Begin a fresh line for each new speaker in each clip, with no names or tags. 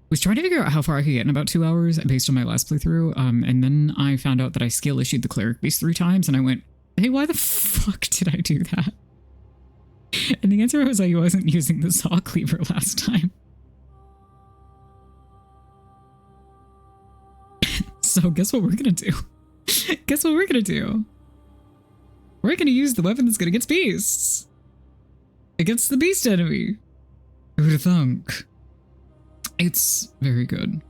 was trying to figure out how far I could get in about 2 hours based on my last playthrough, and then I found out that I skill issued the cleric beast 3 times, and I went, hey, why the fuck did I do that? And the answer was I wasn't using the saw cleaver last time. So guess what we're gonna do? Guess what we're gonna do? We're gonna use the weapon that's good against beasts. Against the beast enemy. Who'd have thunk? It's very good.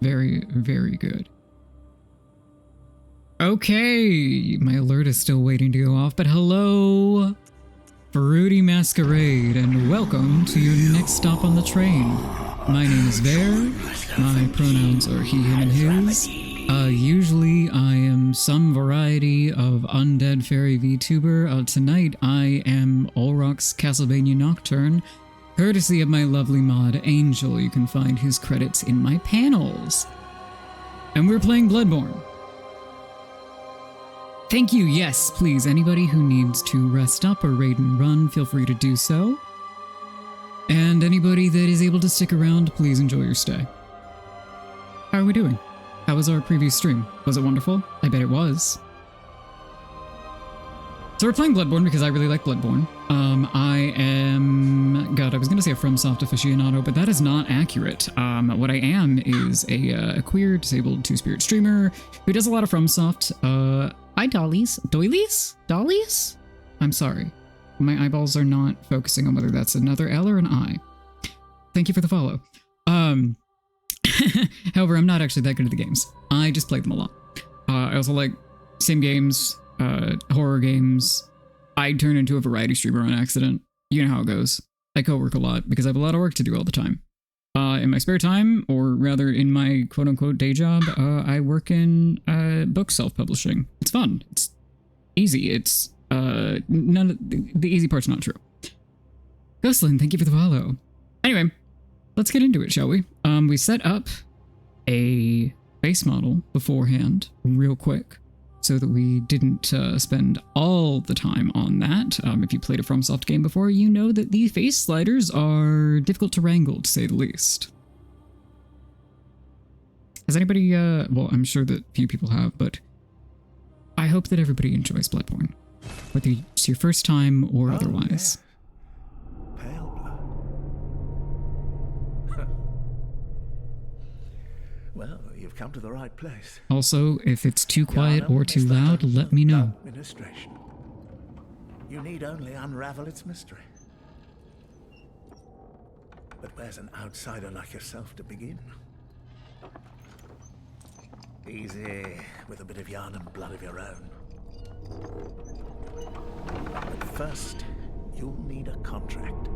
Very, very good. Okay, my alert is still waiting to go off, but hello, Fruity Masquerade, and welcome to your next stop on the train. My name is Bear. My pronouns are he, him, and his. Usually I am some variety of undead fairy VTuber. Tonight I am Olrock's Castlevania Nocturne, courtesy of my lovely mod Angel. You can find his credits in my panels. And we're playing Bloodborne. Thank you, yes, please. Anybody who needs to rest up or raid and run, feel free to do so. And anybody that is able to stick around, please enjoy your stay. How are we doing? How was our previous stream? Was it wonderful? I bet it was. So we're playing Bloodborne because I really like Bloodborne. I was going to say a FromSoft aficionado, but that is not accurate. What I am is a queer, disabled two-spirit streamer who does a lot of FromSoft. Hi, dollies. Doilies? Dollies? I'm sorry. My eyeballs are not focusing on whether that's another L or an I. Thank you for the follow. However, I'm not actually that good at the games. I just play them a lot. I also like sim games, horror games. I turn into a variety streamer on accident. You know how it goes. I co-work a lot because I have a lot of work to do all the time. In my spare time, or rather in my quote-unquote day job, I work in book self-publishing. It's fun. It's easy. It's none of the easy part's not true. Ghostlin, thank you for the follow. Anyway, let's get into it, shall we? We set up a base model beforehand, real quick, so that we didn't spend all the time on that. If you played a FromSoft game before, you know that the face sliders are difficult to wrangle, to say the least. Has anybody, well, I'm sure that few people have, but I hope that everybody enjoys Bloodborne, whether it's your first time or otherwise.
Yeah. Pale blood. Well, you've come to the right place.
Also, if it's too quiet or too loud, let me know.
Administration. You need only unravel its mystery. But where's an outsider like yourself to begin? Easy, with a bit of yarn and blood of your own. But first, you'll need a contract.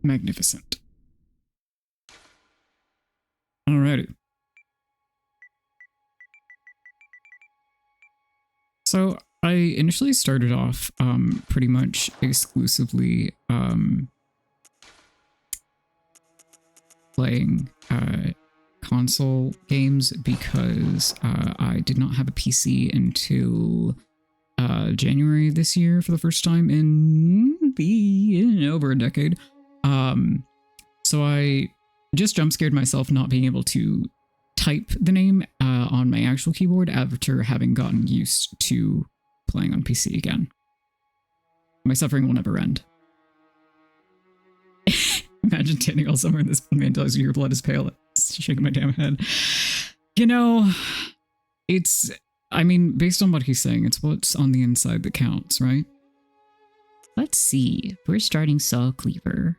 Magnificent. Alrighty. So I initially started off pretty much exclusively playing console games because I did not have a PC until January this year for the first time in over a decade. So I just jump scared myself not being able to type the name on my actual keyboard after having gotten used to playing on PC again. My suffering will never end. Imagine standing all somewhere and this man tells you your blood is pale. It's shaking my damn head. You know, I mean, based on what he's saying, it's what's on the inside that counts, right? Let's see. We're starting Saw Cleaver.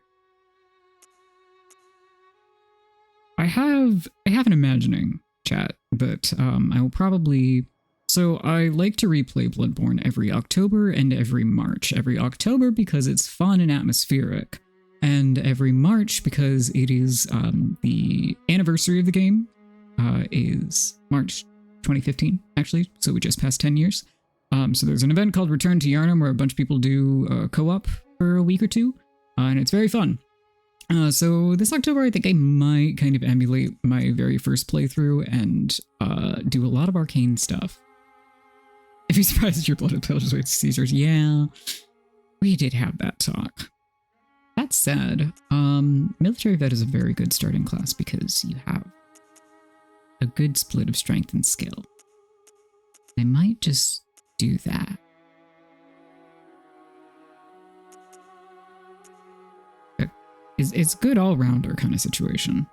I have an imagining, chat, that I will probably... So I like to replay Bloodborne every October and every March. Every October because it's fun and atmospheric, and every March because it is the anniversary of the game is March 2015, actually, so we just passed 10 years. So there's an event called Return to Yharnam where a bunch of people do co-op for a week or two, and it's very fun. So this October, I think I might kind of emulate my very first playthrough and do a lot of arcane stuff. If you're surprised that your blood is pale, just wait to Caesar's. Yeah. We did have that talk. That said, military vet is a very good starting class because you have a good split of strength and skill. I might just do that. It's a good all-rounder kind of situation.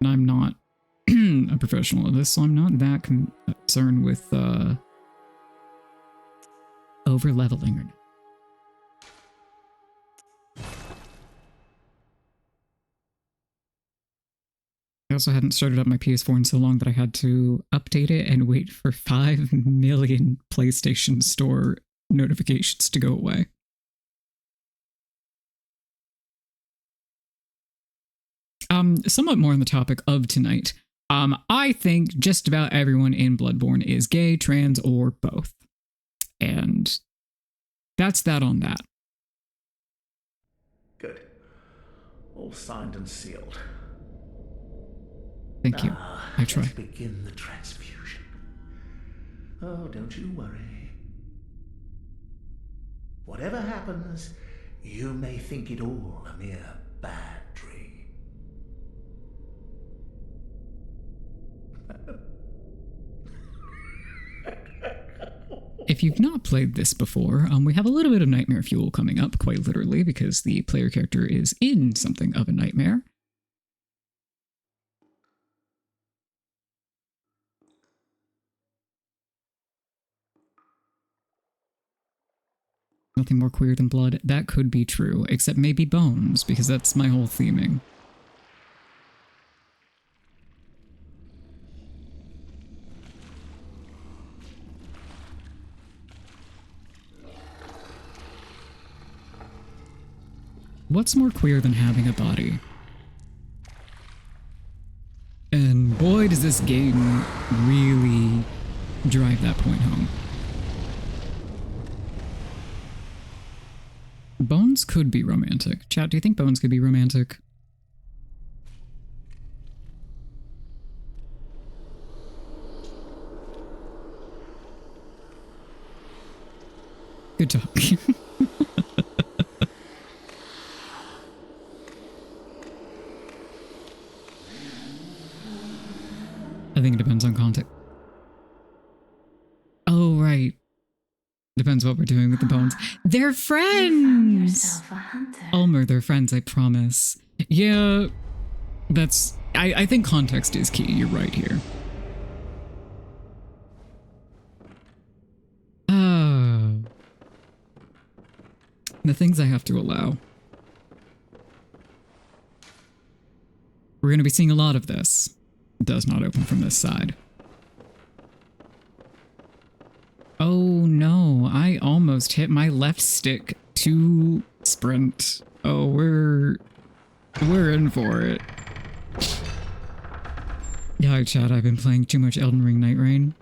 And I'm not a professional at this, so I'm not that concerned with over-leveling or not. I also hadn't started up my PS4 in so long that I had to update it and wait for 5 million PlayStation Store notifications to go away. Somewhat more on the topic of tonight. I think just about everyone in Bloodborne is gay, trans, or both. And that's that on that.
Good. All signed and sealed.
Thank you. I try.
Let's begin the transfusion. Oh, don't you worry. Whatever happens, you may think it all a mere bad dream.
If you've not played this before, we have a little bit of nightmare fuel coming up, quite literally, because the player character is in something of a nightmare. Nothing more queer than blood. That could be true, except maybe bones, because that's my whole theming. What's more queer than having a body? And boy, does this game really drive that point home. Bones could be romantic. Chat, do you think Bones could be romantic? Good talk. I think it depends on context. Oh, right. Depends what we're doing with the bones. They're friends! Ulmer, they're friends, I promise. Yeah, that's... I think context is key. You're right here. The things I have to allow. We're going to be seeing a lot of this. It does not open from this side. Oh no, I almost hit my left stick to sprint. Oh, we're in for it. Yeah, chat, I've been playing too much Elden Ring Night Rain.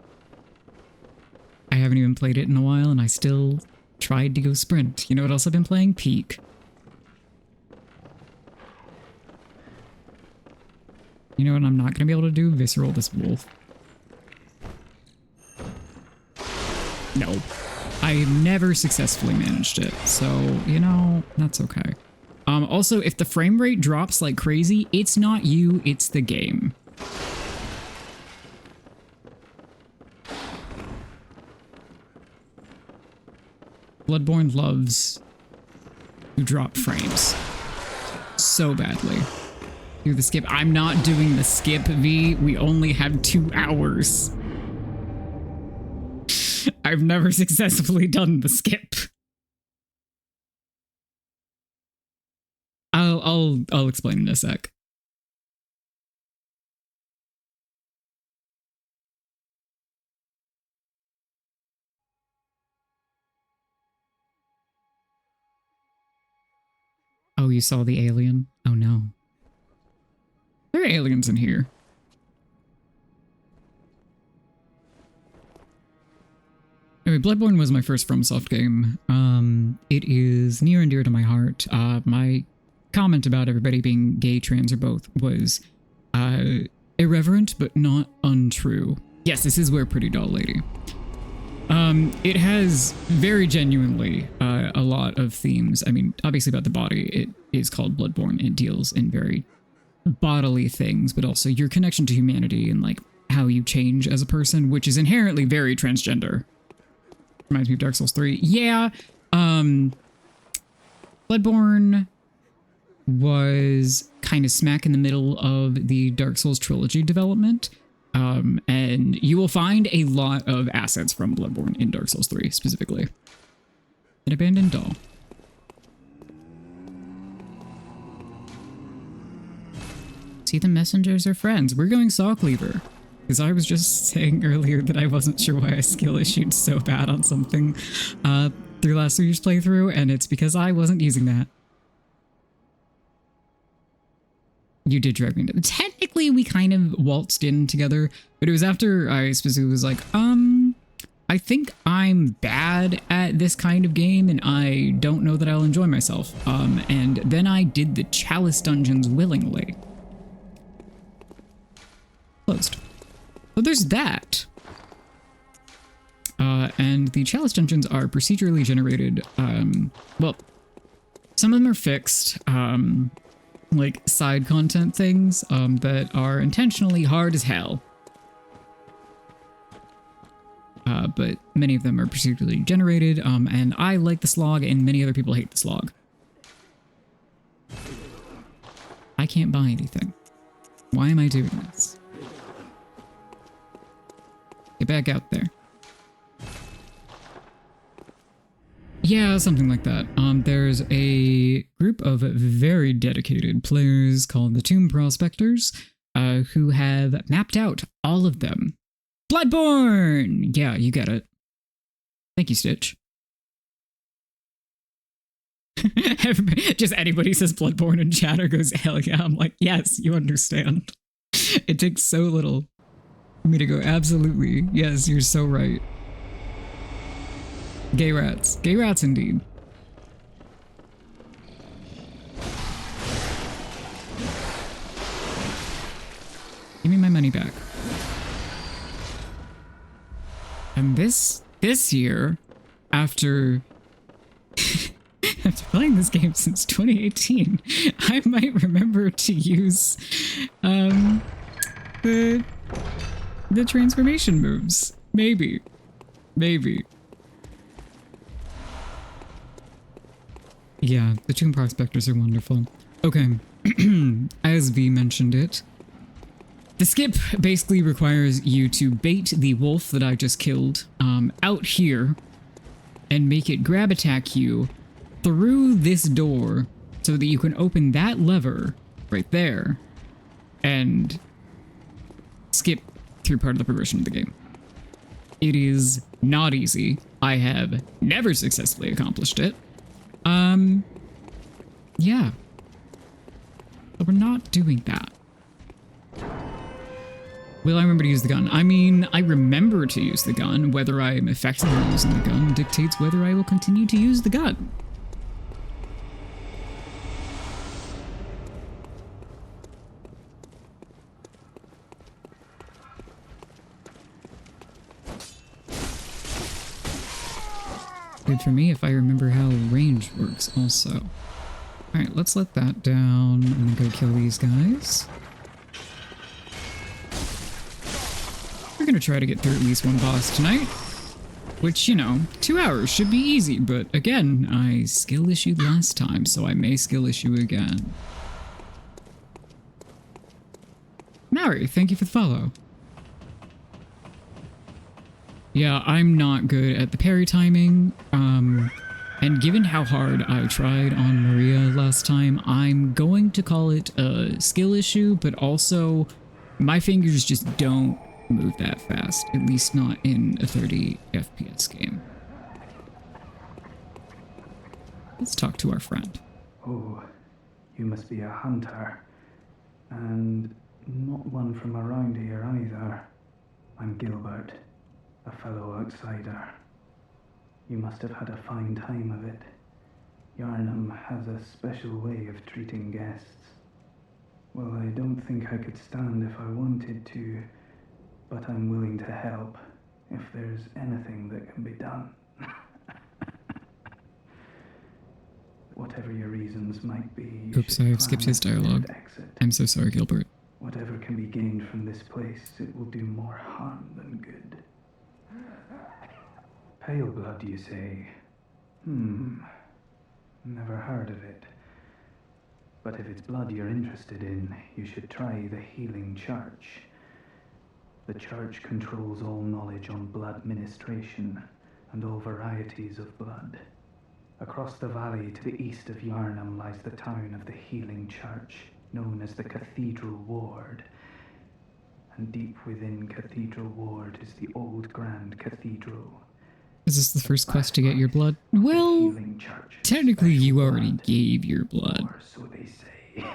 I haven't even played it in a while and I still tried to go sprint. You know what else I've been playing? Peak. You know what I'm not gonna be able to do? Visceral this wolf. No. I've never successfully managed it, so, you know, that's okay. Also, if the frame rate drops like crazy, it's not you, it's the game. Bloodborne loves to drop frames so badly. Do the skip. I'm not doing the skip, V. We only have 2 hours. I've never successfully done the skip. I'll explain in a sec. Oh, you saw the alien? Oh no. There are aliens in here. Anyway, Bloodborne was my first FromSoft game. It is near and dear to my heart. My comment about everybody being gay, trans, or both was irreverent, but not untrue. Yes, this is where Pretty Doll Lady. It has very genuinely a lot of themes. I mean, obviously about the body, it is called Bloodborne. It deals in very bodily things, but also your connection to humanity and like how you change as a person, which is inherently very transgender. Reminds me of Dark Souls 3. Yeah, Bloodborne was kind of smack in the middle of the Dark Souls trilogy development. And you will find a lot of assets from Bloodborne in Dark Souls 3 specifically. An abandoned doll. See, the messengers are friends. We're going Saw Cleaver. Because I was just saying earlier that I wasn't sure why I skill issued so bad on something through last week's playthrough, and it's because I wasn't using that. You did drag me into it. Technically, we kind of waltzed in together, but it was after I specifically was like, I think I'm bad at this kind of game, and I don't know that I'll enjoy myself. And then I did the Chalice Dungeons willingly. Closed. So there's that. And the Chalice Dungeons are procedurally generated. Well, some of them are fixed. Like side content things that are intentionally hard as hell. But many of them are procedurally generated, and I like the slog, and many other people hate the slog. I can't buy anything. Why am I doing this? Get back out there. Yeah, something like that. There's a group of very dedicated players called the Tomb Prospectors, who have mapped out all of them. Bloodborne! Yeah, you get it. Thank you, Stitch. Just anybody says Bloodborne in chat or goes, hell yeah, I'm like, yes, you understand. It takes so little for me to go, absolutely. Yes, you're so right. Gay rats. Gay rats indeed. Give me my money back. And this year, after after playing this game since 2018, I might remember to use the transformation moves. Maybe. Yeah, the Tomb Prospectors are wonderful. Okay, as V mentioned it, the skip basically requires you to bait the wolf that I just killed out here and make it grab attack you through this door so that you can open that lever right there and skip through part of the progression of the game. It is not easy. I have never successfully accomplished it. Yeah. But we're not doing that. Will I remember to use the gun? I mean, I remember to use the gun. Whether I am effectively using the gun dictates whether I will continue to use the gun. Good for me if I remember how range works also. Alright, let's let that down and go kill these guys. We're gonna try to get through at least one boss tonight. Which, you know, 2 hours should be easy, but again, I skill issued last time, so I may skill issue again. Mary, thank you for the follow. Yeah, I'm not good at the parry timing, and given how hard I tried on Maria last time, I'm going to call it a skill issue, but also my fingers just don't move that fast, at least not in a 30 FPS game. Let's talk to our friend.
Oh, you must be a hunter, and not one from around here either. I'm Gilbert, a fellow outsider. You must have had a fine time of it. Yarnum has a special way of treating guests. Well, I don't think I could stand if I wanted to but I'm willing to help if there's anything that can be done. Whatever your reasons might be, you
Oops,
should
I've skipped
plan
his
a safe
dialogue.
exit.
I'm so sorry, Gilbert.
Whatever can be gained from this place, it will do more harm than good. Pale blood, you say? Never heard of it. But if it's blood you're interested in, you should try the Healing Church. The church controls all knowledge on blood ministration and all varieties of blood. Across the valley to the east of Yarnham lies the town of the Healing Church, known as the Cathedral Ward. And deep within Cathedral Ward is the old Grand Cathedral.
Is this the first quest to get your blood? Well, technically you already gave your blood.
Or so they say.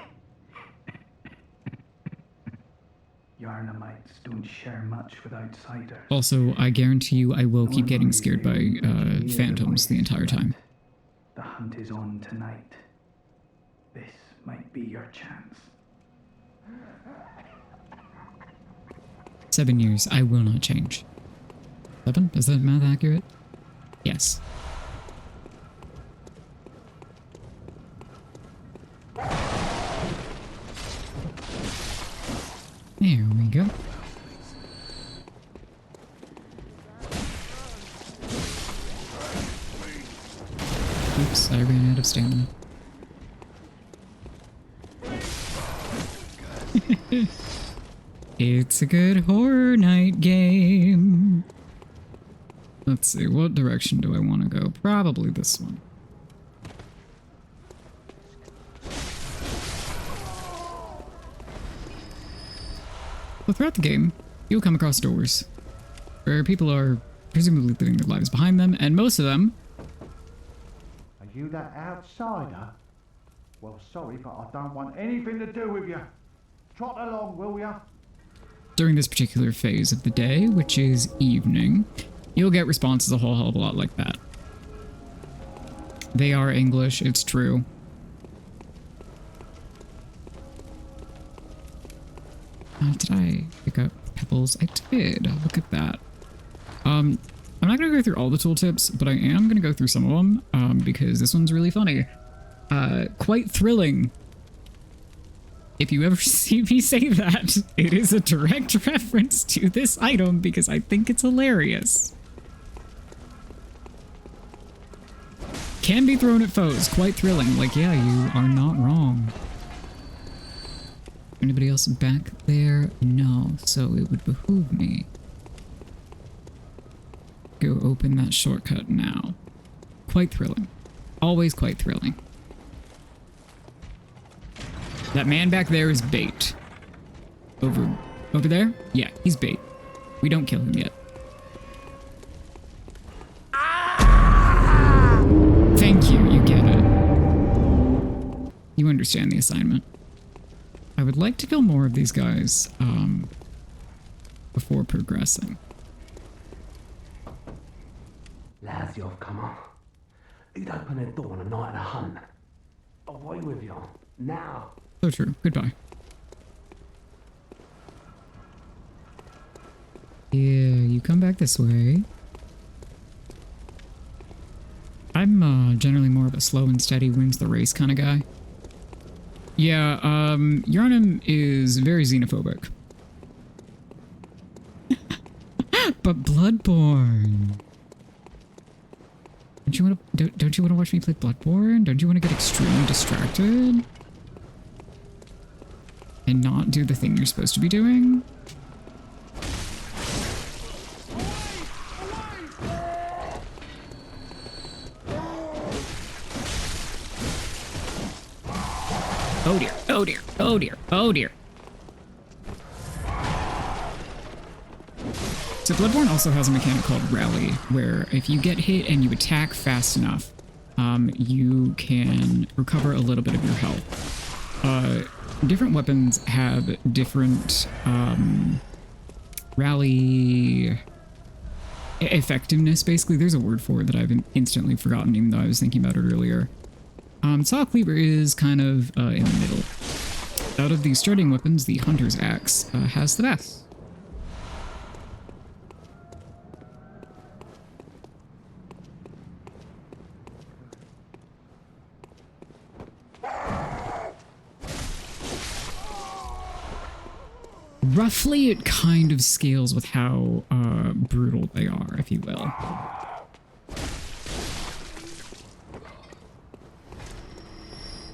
Yarnamites don't share much with outsiders.
Also, I guarantee you I will keep getting scared by phantoms the entire time.
The hunt is on tonight. This might be your chance.
7 years, I will not change. 7? Is that math accurate? Yes. There we go. Oops, I ran out of stamina. It's a good horror night game. Let's see, what direction do I want to go? Probably this one. Well, throughout the game, you'll come across doors where people are presumably living their lives behind them, and most of them...
Are you that outsider? Well, sorry, but I don't want anything to do with you. Trot along, will ya?
During this particular phase of the day, which is evening, you'll get responses a whole hell of a lot like that. They are English, it's true. Did I pick up pebbles? I did. Look at that. I'm not going to go through all the tooltips, but I am going to go through some of them, because this one's really funny. Quite thrilling. If you ever see me say that, it is a direct reference to this item because I think it's hilarious. Can be thrown at foes, quite thrilling. Like, yeah, you are not wrong. Anybody else back there? No, so it would behoove me. Go open that shortcut now. Quite thrilling. Always quite thrilling. That man back there is bait. Over there? Yeah, he's bait. We don't kill him yet. Thank you, you get it. You understand the assignment. I would like to kill more of these guys, before progressing.
Lads, you've come on. You'd open the door on a night of a hunt. Away with you. Now.
So true. Goodbye. Yeah, you come back this way. I'm generally more of a slow and steady wins the race kind of guy. Yeah, Yarnham is very xenophobic. But Bloodborne. Don't you want to watch me play Bloodborne? Don't you want to get extremely distracted? And not do the thing you're supposed to be doing? Oh dear, oh dear, oh dear, oh dear. So Bloodborne also has a mechanic called Rally, where if you get hit and you attack fast enough, you can recover a little bit of your health. Different weapons have different rally effectiveness, basically. There's a word for it that I've instantly forgotten, even though I was thinking about it earlier. Saw Cleaver is kind of in the middle. Out of the starting weapons, the Hunter's Axe has the best. roughly it kind of scales with how brutal they are, if you will.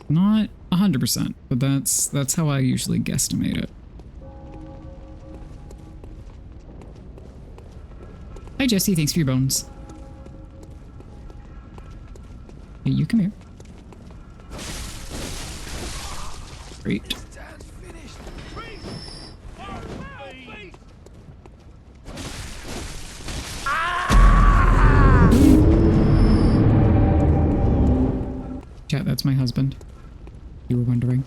Not 100%, but that's how I usually guesstimate it. Hi Jesse, thanks for your bones. Hey, you come here. Great. Chat, that's my husband. You were wondering.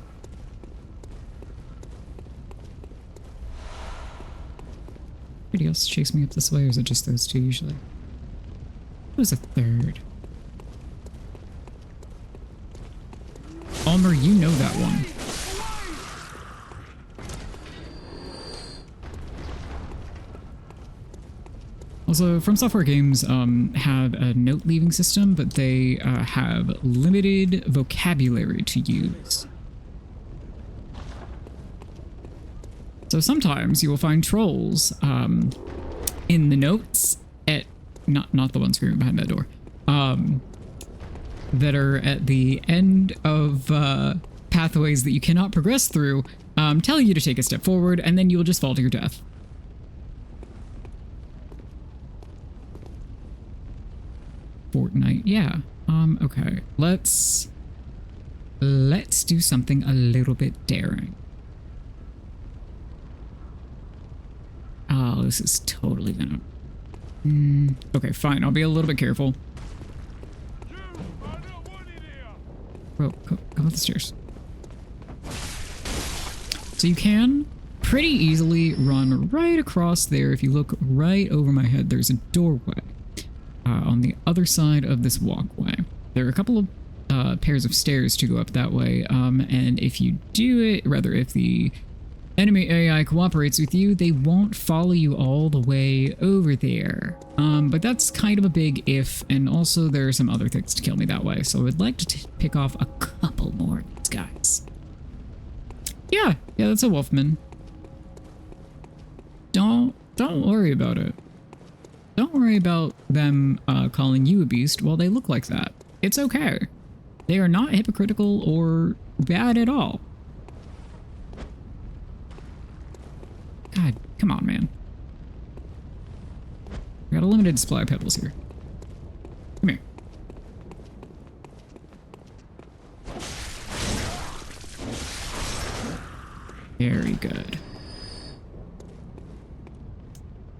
Anybody else chase me up this way, or is it just those two usually? Who's a third? Almer, you know that one. Also, From Software games have a note-leaving system, but they have limited vocabulary to use. So sometimes you will find trolls in the notes at not the one screaming behind that door, that are at the end of pathways that you cannot progress through, telling you to take a step forward, and then you will just fall to your death. Fortnite, yeah. Okay. Let's do something a little bit daring. Oh, this is totally gonna... okay, fine. I'll be a little bit careful. Bro, go up the stairs. So you can pretty easily run right across there. If you look right over my head, there's a doorway. On the other side of this walkway. There are a couple of pairs of stairs to go up that way, and if you do it, rather if the enemy AI cooperates with you, they won't follow you all the way over there. But that's kind of a big if, and also there are some other things to kill me that way, so I would like to pick off a couple more of these guys. Yeah, that's a Wolfman. Don't worry about it. Don't worry about them calling you a beast while they look like that. It's okay. They are not hypocritical or bad at all. God, come on, man. We got a limited supply of pebbles here. Come here. Very good.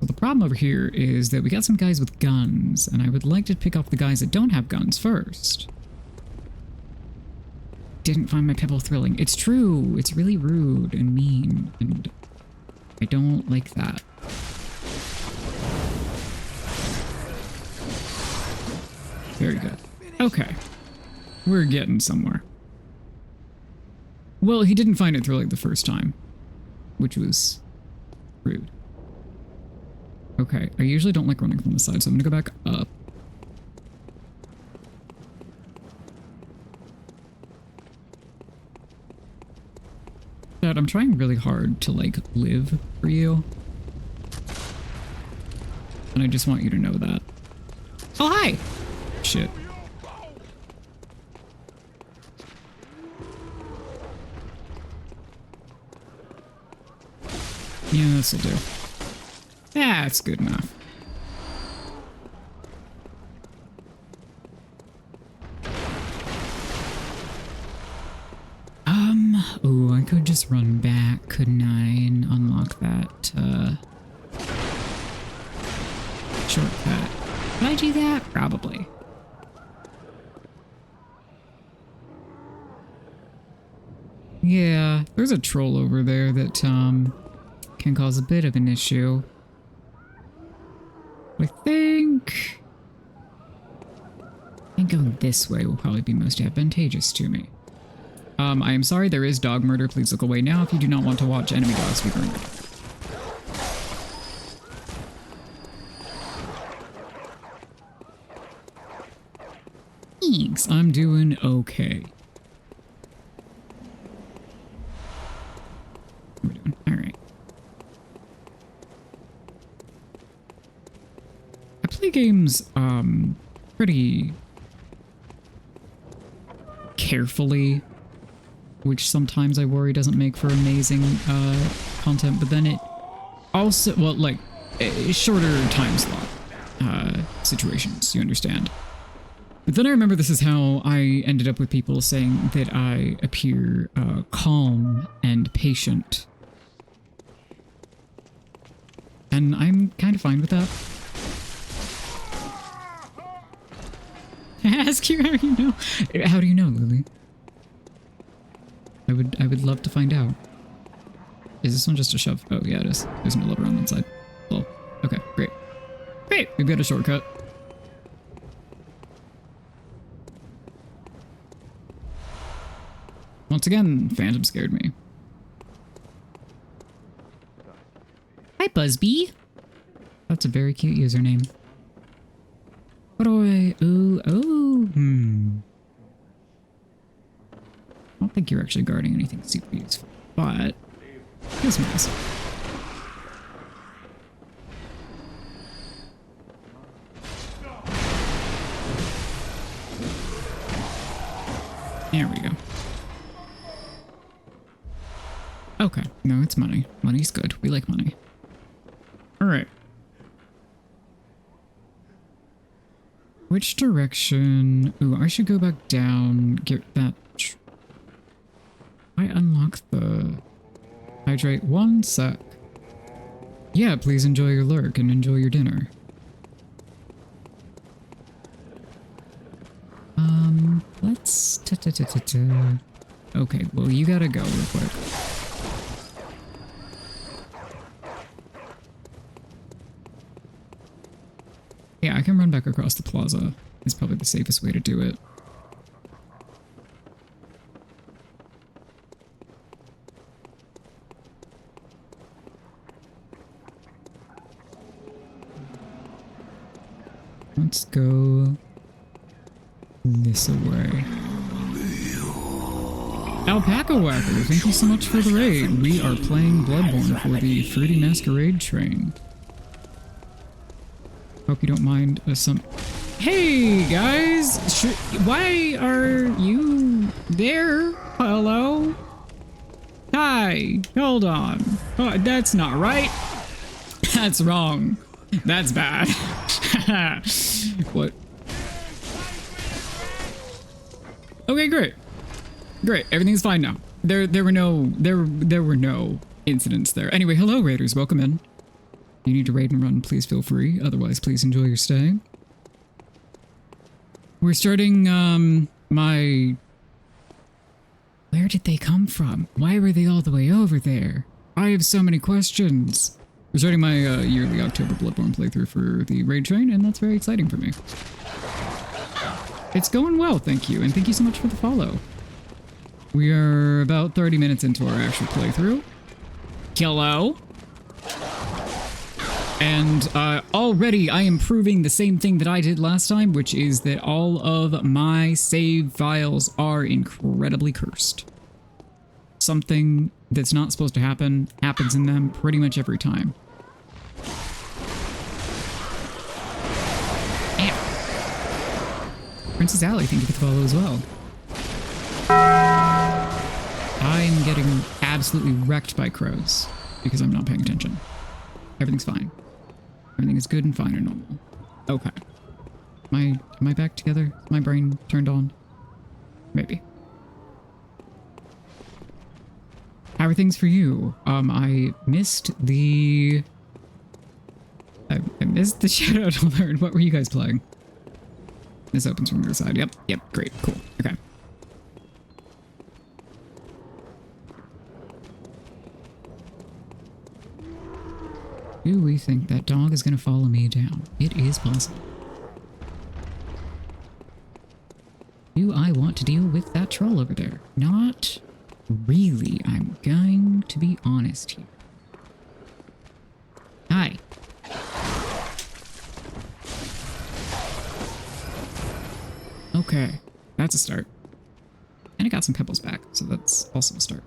Well, the problem over here is that we got some guys with guns, and I would like to pick off the guys that don't have guns first. Didn't find my pebble thrilling. It's true. It's really rude and mean, and I don't like that. Very good. Okay. We're getting somewhere. Well, he didn't find it thrilling the first time, which was rude. Okay, I usually don't like running from the side, so I'm gonna go back up. Dad, I'm trying really hard to, like, live for you. And I just want you to know that. Oh, hi! Shit. Yeah, this'll do. That's good enough. Oh, I could just run back, couldn't I, and unlock that, shortcut. Could I do that? Probably. Yeah, there's a troll over there that, can cause a bit of an issue. I think going this way will probably be most advantageous to me. I am sorry, there is dog murder. Please look away now if you do not want to watch enemy dogs be murdered. Thanks, I'm doing okay. What are we doing? Alright. play games pretty carefully, which sometimes I worry doesn't make for amazing content, but then it also, well, like, shorter time slot situations, you understand. But then I remember this is how I ended up with people saying that I appear calm and patient. And I'm kind of fine with that. Ask you how you know. How do you know, Lily? I would love to find out. Is this one just a shove? Oh yeah, it is. There's no lever on the inside. Oh, okay, great. Great, we've got a shortcut. Once again, Phantom scared me. Hi, Buzzbee. That's a very cute username. What do I... Ooh, oh, I don't think you're actually guarding anything super useful, but... Feels nice. There we go. Okay, no, it's money. Money's good. We like money. Alright. Which direction? Ooh, I should go back down, get that... I unlock the... Hydrate 1 sec. Yeah, please enjoy your lurk and enjoy your dinner. Let's... Okay, well, you gotta go real quick. Yeah, I can run back across the plaza. It's probably the safest way to do it. Let's go this way. Alpaca Whacker, thank you so much for the raid. We are playing Bloodborne for the Fruity Masquerade train. Hope you don't mind some... Hey, guys! Why are you there? Hello? Hi, hold on. Oh, that's not right. That's wrong. That's bad. What? Okay, great. Great, everything's fine now. There were no incidents there. Anyway, hello raiders, welcome in. You need to raid and run, please feel free. Otherwise, please enjoy your stay. We're starting, my... Where did they come from? Why were they all the way over there? I have so many questions. We're starting my yearly October Bloodborne playthrough for the raid train, and that's very exciting for me. It's going well, thank you, and thank you so much for the follow. We are about 30 minutes into our actual playthrough. Hello. And already I am proving the same thing that I did last time, which is that all of my save files are incredibly cursed. Something that's not supposed to happen happens in them pretty much every time. Damn. Princess Alley, thank you for the follow as well. I'm getting absolutely wrecked by crows because I'm not paying attention. Everything's fine. Everything is good and fine and normal. Okay. Am I back together? Is my brain turned on? Maybe. How are things for you? I missed the... I missed the Shadow Alert. What were you guys playing? This opens from the other side. Yep, great, cool, okay. Do we think that dog is gonna follow me down? It is possible. Do I want to deal with that troll over there? Not really. I'm going to be honest here. Hi. Okay, that's a start. And I got some pebbles back, so that's also a start.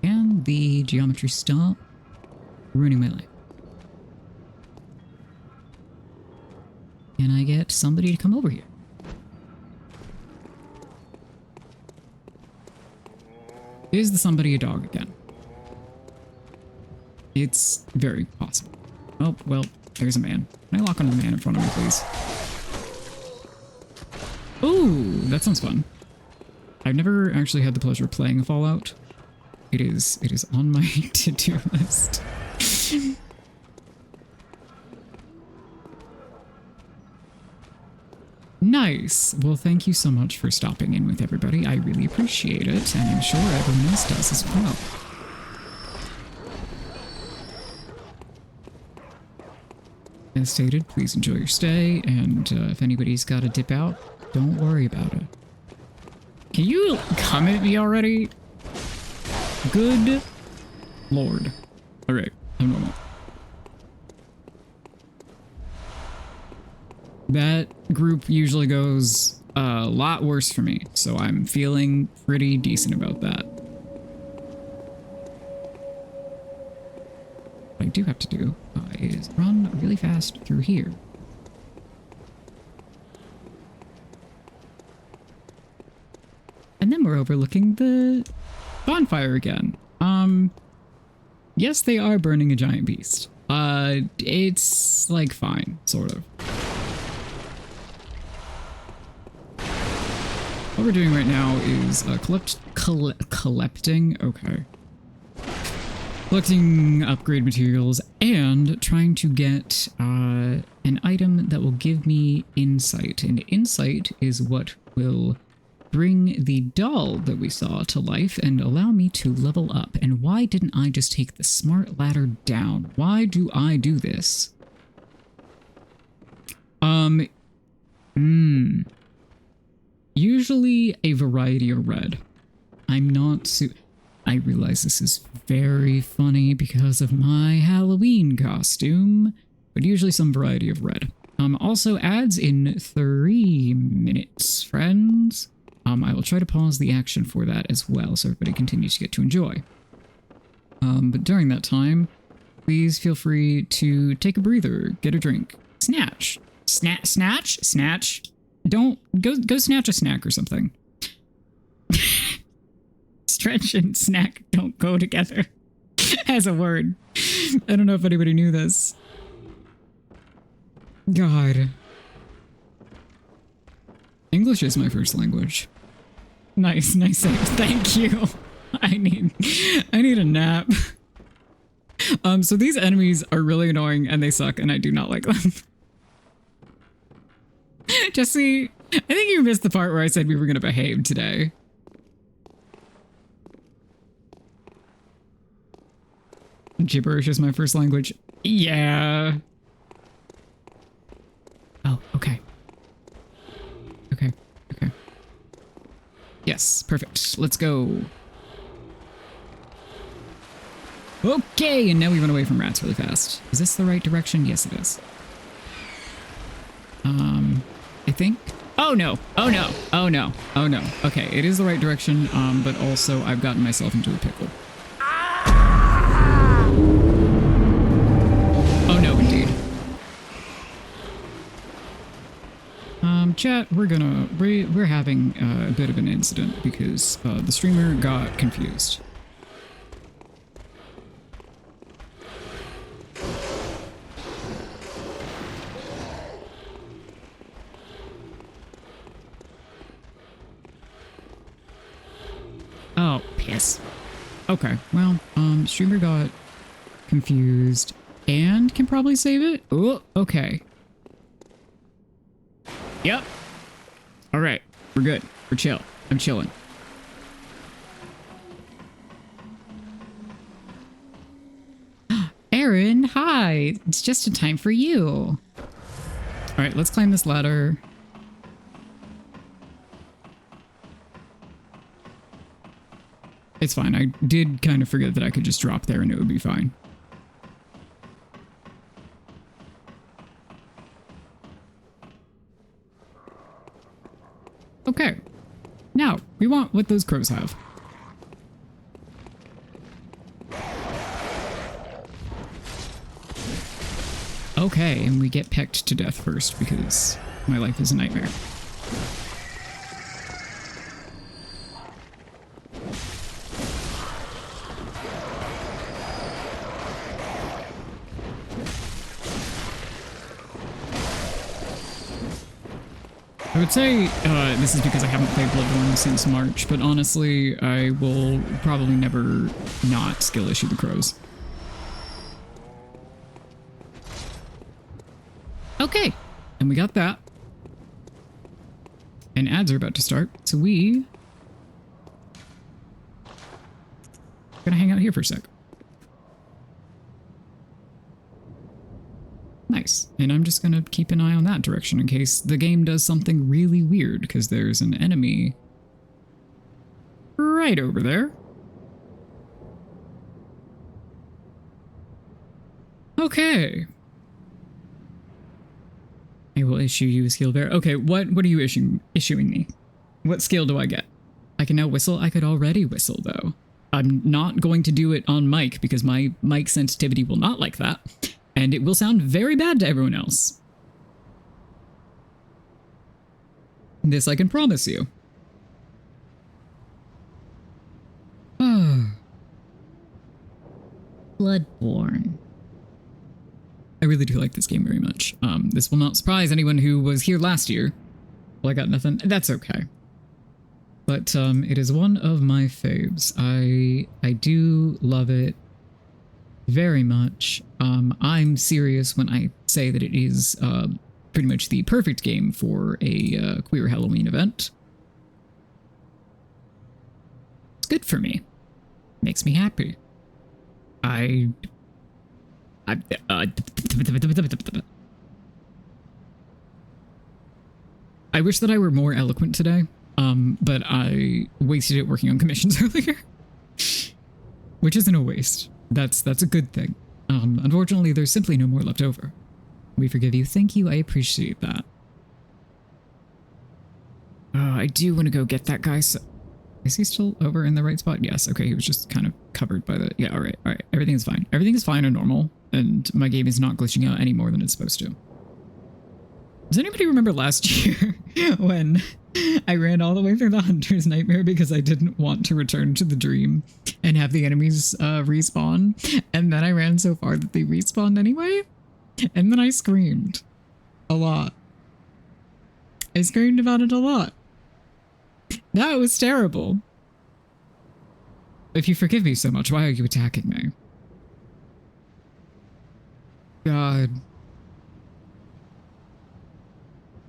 And the geometry stop ruining my life. Can I get somebody to come over here? Is the somebody a dog again? It's very possible. Oh, well, there's a man. Can I lock on the man in front of me, please? Ooh, that sounds fun. I've never actually had the pleasure of playing a Fallout. It is on my to-do list. Nice. Well, thank you so much for stopping in with everybody. I really appreciate it, and I'm sure everyone else does as well. As stated, please enjoy your stay, and if anybody's got to dip out, don't worry about it. Can you come at me already? Good Lord. Alright, I'm normal. That group usually goes a lot worse for me, so I'm feeling pretty decent about that. What I do have to do is run really fast through here. And then we're overlooking the bonfire again. Yes, they are burning a giant beast. It's like fine, sort of. What we're doing right now is collecting, okay. Collecting upgrade materials and trying to get an item that will give me insight. And insight is what will bring the doll that we saw to life and allow me to level up. And why didn't I just take the smart ladder down? Why do I do this? Usually a variety of red. I'm not I realize this is very funny because of my Halloween costume, but usually some variety of red. Also adds in 3 minutes, friends. I will try to pause the action for that as well, so everybody continues to get to enjoy. But during that time, please feel free to take a breather, get a drink, snatch. Snatch? Don't, go snatch a snack or something. Stretch and snack don't go together as a word. I don't know if anybody knew this. God. English is my first language. Nice save. Thank you. I need a nap. So these enemies are really annoying and they suck and I do not like them. Jesse, I think you missed the part where I said we were gonna behave today. Gibberish is my first language. Yeah. Oh, okay. Okay. Yes, perfect. Let's go. Okay, and now we run away from rats really fast. Is this the right direction? Yes, it is. I think. Oh no. Okay, it is the right direction, but also I've gotten myself into a pickle. Oh no, indeed. Chat, we're having a bit of an incident because the streamer got confused. Oh, piss. Okay, well, streamer got confused and can probably save it. Oh, okay. Yep. All right, we're good. We're chill. I'm chilling. Aaron, hi. It's just in time for you. All right, let's climb this ladder. It's fine. I did kind of forget that I could just drop there and it would be fine. Okay. Now, we want what those crows have. Okay, and we get pecked to death first because my life is a nightmare. I would say this is because I haven't played Bloodborne since March, but honestly, I will probably never not skill issue the crows. Okay, and we got that. And ads are about to start, so we gonna hang out here for a sec. Nice. And I'm just gonna keep an eye on that direction in case the game does something really weird, because there's an enemy right over there. Okay. I will issue you a skill bear. Okay, what are you issuing me? What skill do I get? I can now whistle? I could already whistle, though. I'm not going to do it on mic because my mic sensitivity will not like that. And it will sound very bad to everyone else. This I can promise you. Bloodborne. I really do like this game very much. This will not surprise anyone who was here last year. Well, I got nothing. That's okay. But it is one of my faves. I do love it very much. I'm serious when I say that it is pretty much the perfect game for a queer Halloween event. It's good for me. Makes me happy. I wish that I were more eloquent today, but I wasted it working on commissions earlier. Which isn't a waste. That's a good thing. Unfortunately, there's simply no more left over. We forgive you. Thank you. I appreciate that. I do want to go get that guy. So is he still over in the right spot? Yes. Okay. He was just kind of covered by the... Yeah. All right. All right. Everything is fine. Everything is fine and normal. And my game is not glitching out any more than it's supposed to. Does anybody remember last year when I ran all the way through the Hunter's Nightmare because I didn't want to return to the dream and have the enemies respawn? And then I ran so far that they respawned anyway? And then I screamed. A lot. I screamed about it a lot. That was terrible. If you forgive me so much, why are you attacking me? God.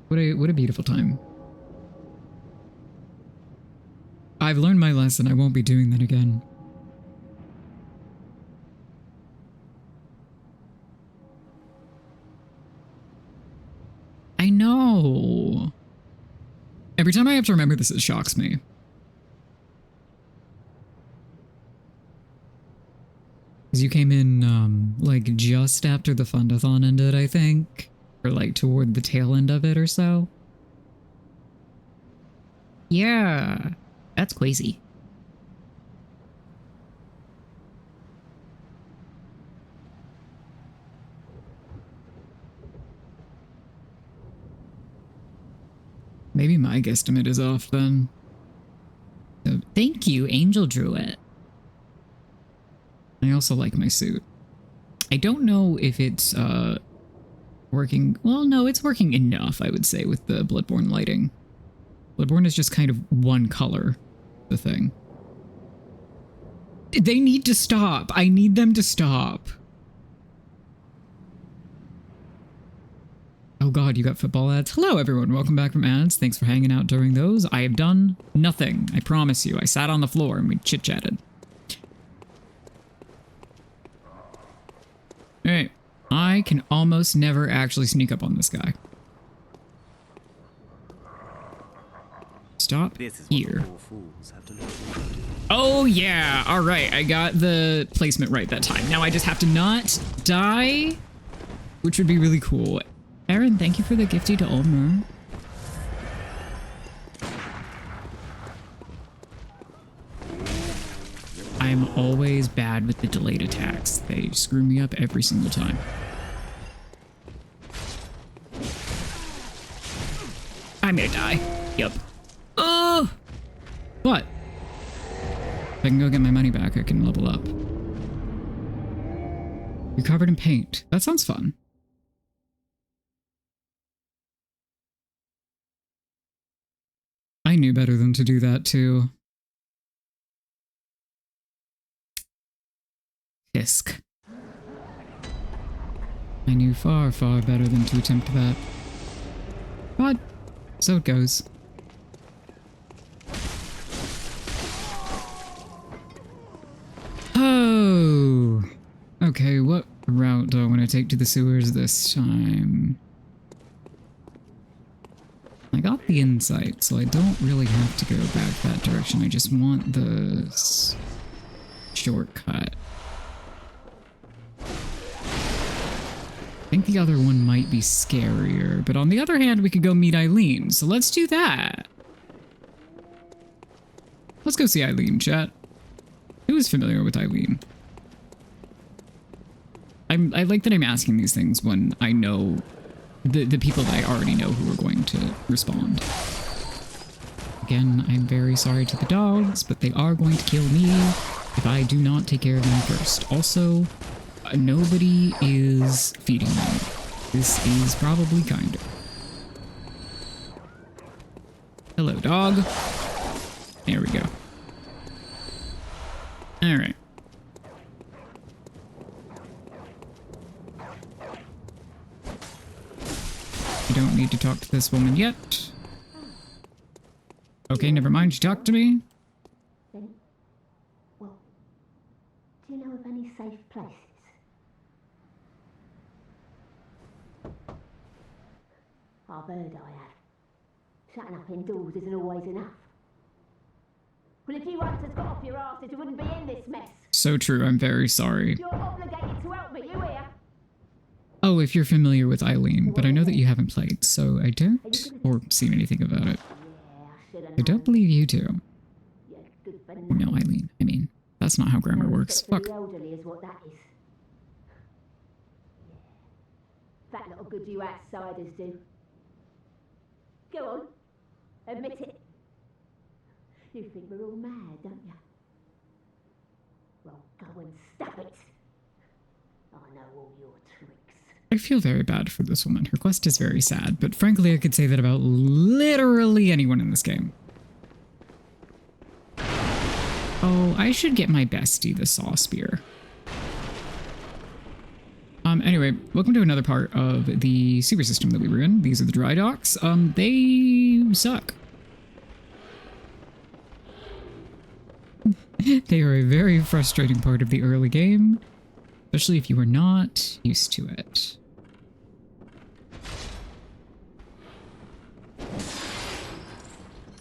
What a beautiful time. I've learned my lesson. I won't be doing that again. I know. Every time I have to remember this, it shocks me. Because you came in, like, just after the fundathon ended, I think. Or, like, toward the tail end of it or so. Yeah, that's crazy. Maybe my guesstimate is off then. So, thank you, Angel Druid. I also like my suit. I don't know if it's working. Well, no, it's working enough, I would say, with the Bloodborne lighting. Bloodborne is just kind of one color, the thing. They need to stop. I need them to stop. Oh god, you got football ads? Hello everyone, welcome back from ads. Thanks for hanging out during those. I have done nothing, I promise you. I sat on the floor and we chit-chatted. Alright, I can almost never actually sneak up on this guy. Stop here. Oh yeah, alright, I got the placement right that time. Now I just have to not die, which would be really cool. Aaron, thank you for the gifty to Ulmer. I'm always bad with the delayed attacks. They screw me up every single time. I'm gonna die. Yup. But if I can go get my money back, I can level up. You're covered in paint. That sounds fun. I knew better than to do that too. Fisk. I knew far, far better than to attempt that. But so it goes. Oh! Okay, what route do I want to take to the sewers this time? I got the insight, so I don't really have to go back that direction. I just want the shortcut. I think the other one might be scarier, but on the other hand, we could go meet Eileen, so let's do that. Let's go see Eileen, chat. Who is familiar with Eileen? I like that I'm asking these things when I know the people that I already know who are going to respond. Again, I'm very sorry to the dogs, but they are going to kill me if I do not take care of them first. Also, nobody is feeding them. This is probably kinder. Hello, dog. There we go. All right. You don't need to talk to this woman yet. Okay, never mind. She talked to me.
Well, do you know of any safe places? I've heard I have. Shutting up indoors isn't always enough. Well, if you once had got off your arse, you wouldn't be in this mess.
So true. I'm very sorry.
You're obligated to help me, you hear?
Oh, if you're familiar with Eileen, but I know that you haven't played, so I don't, or seen anything about it. I don't believe you do. No, Eileen. I mean, that's not how grammar works. Fuck.
The elderly is what that is. That little good you outsiders do. Go on, admit it. You think we're all mad, don't you? Well, go and stop it. I know all your tricks.
I feel very bad for this woman. Her quest is very sad, but frankly, I could say that about literally anyone in this game. Oh, I should get my bestie the saw spear. Anyway, welcome to another part of the sewer system that we were in. These are the dry docks. They suck. They are a very frustrating part of the early game, especially if you are not used to it.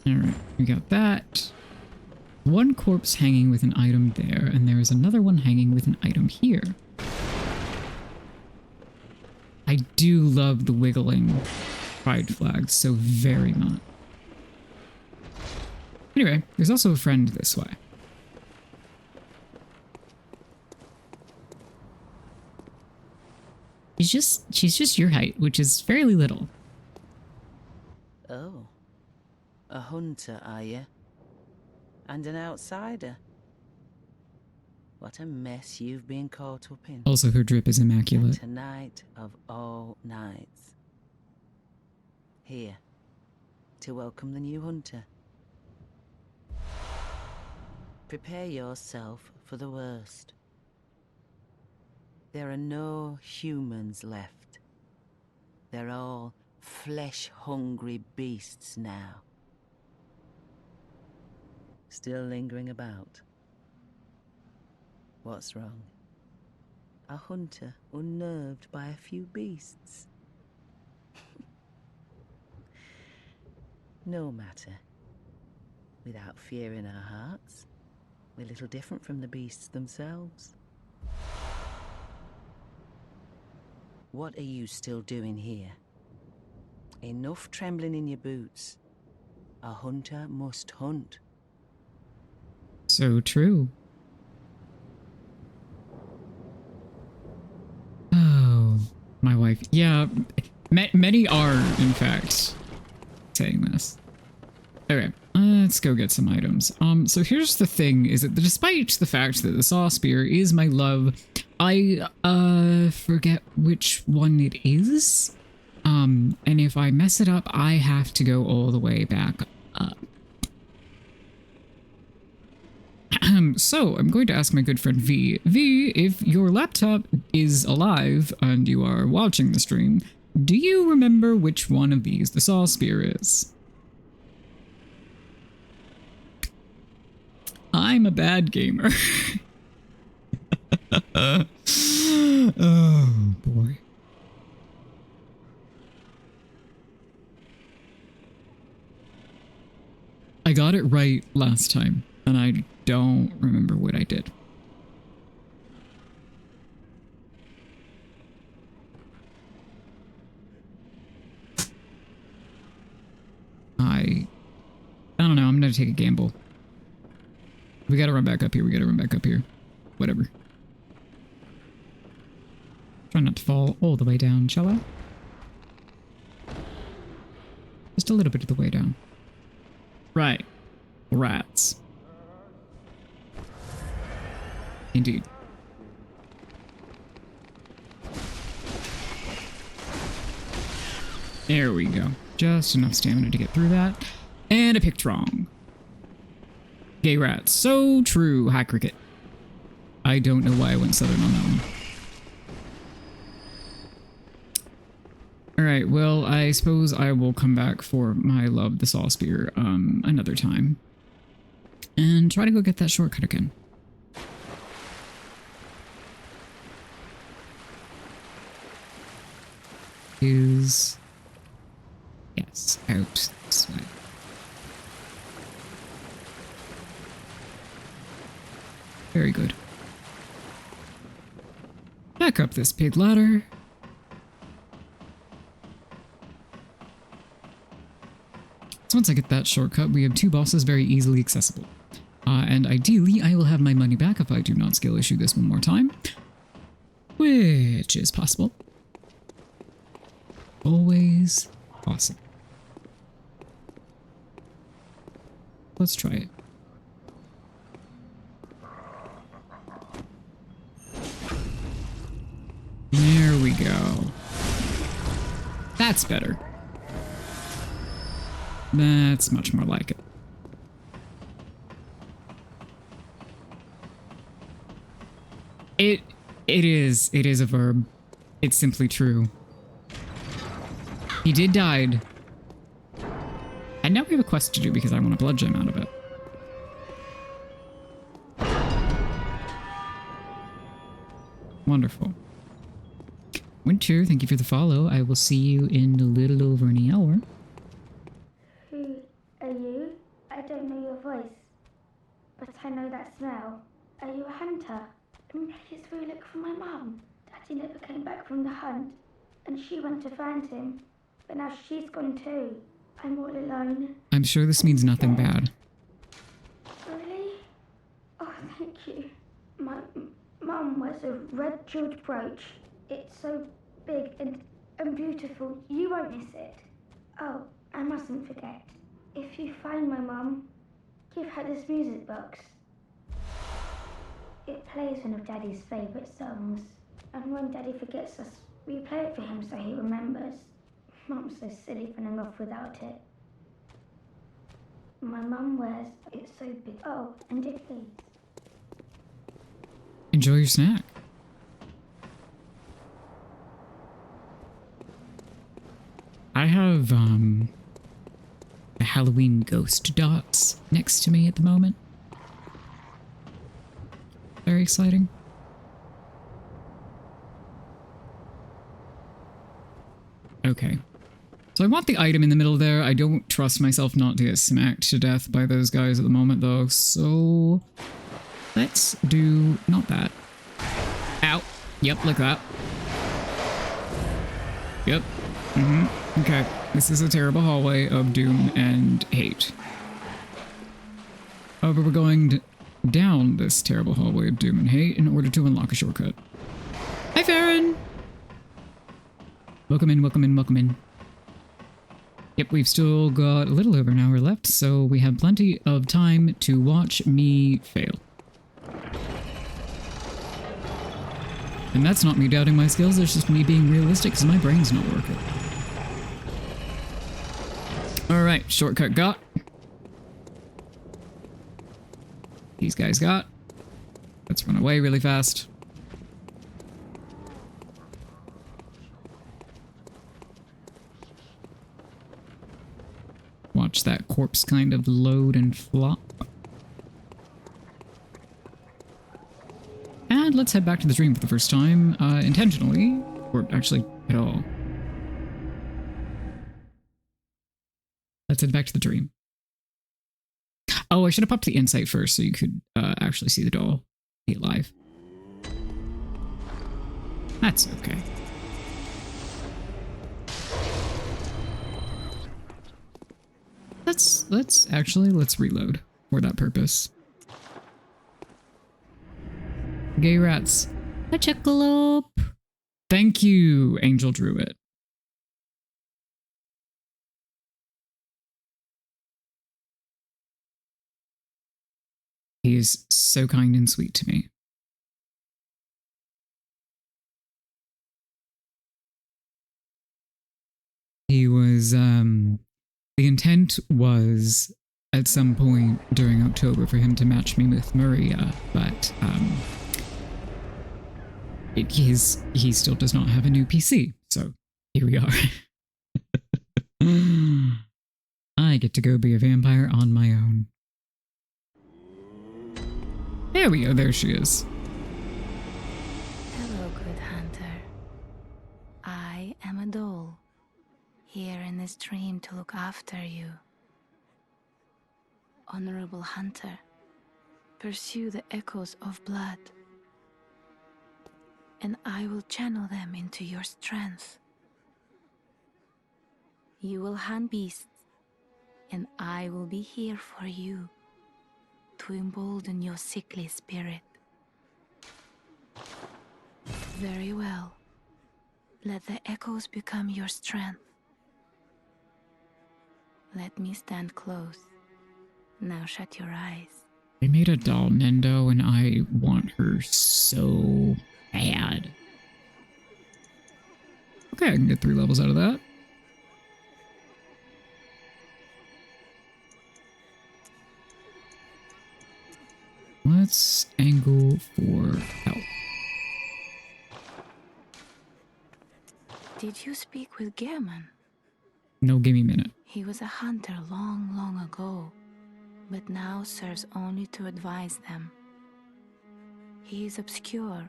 Alright, we got that. One corpse hanging with an item there, and there is another one hanging with an item here. I do love the wiggling pride flags so very much. Anyway, there's also a friend this way. She's just your height, which is fairly little.
Oh. A hunter, are you? And an outsider? What a mess you've been caught up in.
Also, her drip is immaculate.
And tonight of all nights. Here, to welcome the new hunter. Prepare yourself for the worst. There are no humans left. They're all flesh-hungry beasts now. Still lingering about. What's wrong? A hunter unnerved by a few beasts? No matter. Without fear in our hearts, we're little different from the beasts themselves. What are you still doing here? Enough trembling in your boots. A hunter must hunt.
So true. Oh, my wife. Yeah, many are, in fact, saying this. Okay, let's go get some items. So here's the thing, is that despite the fact that the Saw Spear is my love, I, forget which one it is. And if I mess it up, I have to go all the way back up. So I'm going to ask my good friend V. V, if your laptop is alive and you are watching the stream, do you remember which one of these the Saw Spear is? I'm a bad gamer. Oh, boy. I got it right last time, and I don't remember what I did. I don't know, I'm gonna take a gamble. We gotta run back up here, Whatever. Try not to fall all the way down, shall I? Just a little bit of the way down. Right. Rats. Indeed. There we go. Just enough stamina to get through that. And I picked wrong. Gay rats. So true. Hi, Cricket. I don't know why I went southern on that one. Alright, well, I suppose I will come back for my love, the Saw Spear, another time. And try to go get that shortcut again. Is... yes, out this way. Very good. Back up this big ladder. So once I get that shortcut, we have 2 bosses very easily accessible. And ideally, I will have my money back if I do not skill issue this one more time. Which is possible. Always possible. Let's try it. There we go. That's better. That's much more like it. It is a verb. It's simply true. He did died. And now we have a quest to do because I want a blood gem out of it. Wonderful. Winter, thank you for the follow. I will see you in a little over an hour.
Who are you? I don't know your voice, but I know that smell. Are you a hunter? Please go look for my mum. Daddy never came back from the hunt, and she went to find him, but now she's gone too. I'm all alone.
I'm sure this means nothing bad.
Really? Oh, thank you. My mum wears a red jeweled brooch. It's so big and beautiful, you won't miss it. Oh, I mustn't forget. If you find my mum, give her this music box. It plays one of Daddy's favourite songs. And when Daddy forgets us, we play it for him so he remembers. Mum's so silly running off without it. My mum wears it so big. Oh, and it please.
Enjoy your snack. I have, the Halloween ghost dots next to me at the moment. Very exciting. Okay. So I want the item in the middle there. I don't trust myself not to get smacked to death by those guys at the moment, though, so... let's do not that. Ow. Yep, like that. Yep. Okay. This is a terrible hallway of doom and hate. However, we're going down this terrible hallway of doom and hate in order to unlock a shortcut. Hi, Farron! Welcome in, welcome in, welcome in. Yep, we've still got a little over an hour left, so we have plenty of time to watch me fail. And that's not me doubting my skills, it's just me being realistic because my brain's not working. Alright, shortcut got. These guys got. Let's run away really fast. Watch that corpse kind of load and flop. And let's head back to the dream for the first time, intentionally, or actually at all. Let's head back to the dream. Oh, I should have popped the insight first so you could actually see the doll be alive. That's okay. Let's reload for that purpose. Gay rats. A jackalope. Thank you, Angel Druid. He is so kind and sweet to me. He was, the intent was at some point during October for him to match me with Maria, but, he still does not have a new PC, so here we are. I get to go be a vampire on my own. There we go, there she is.
Hello, good hunter. I am a doll, here in this dream to look after you. Honorable hunter, pursue the echoes of blood, and I will channel them into your strength. You will hunt beasts, and I will be here for you to embolden your sickly spirit. Very well. Let the echoes become your strength. Let me stand close. Now shut your eyes.
They made a doll Nendo and I want her so bad. Okay, I can get 3 levels out of that. Let's angle for help.
Did you speak with Gehrman?
No, give me a minute.
He was a hunter long, long ago, but now serves only to advise them. He is obscure,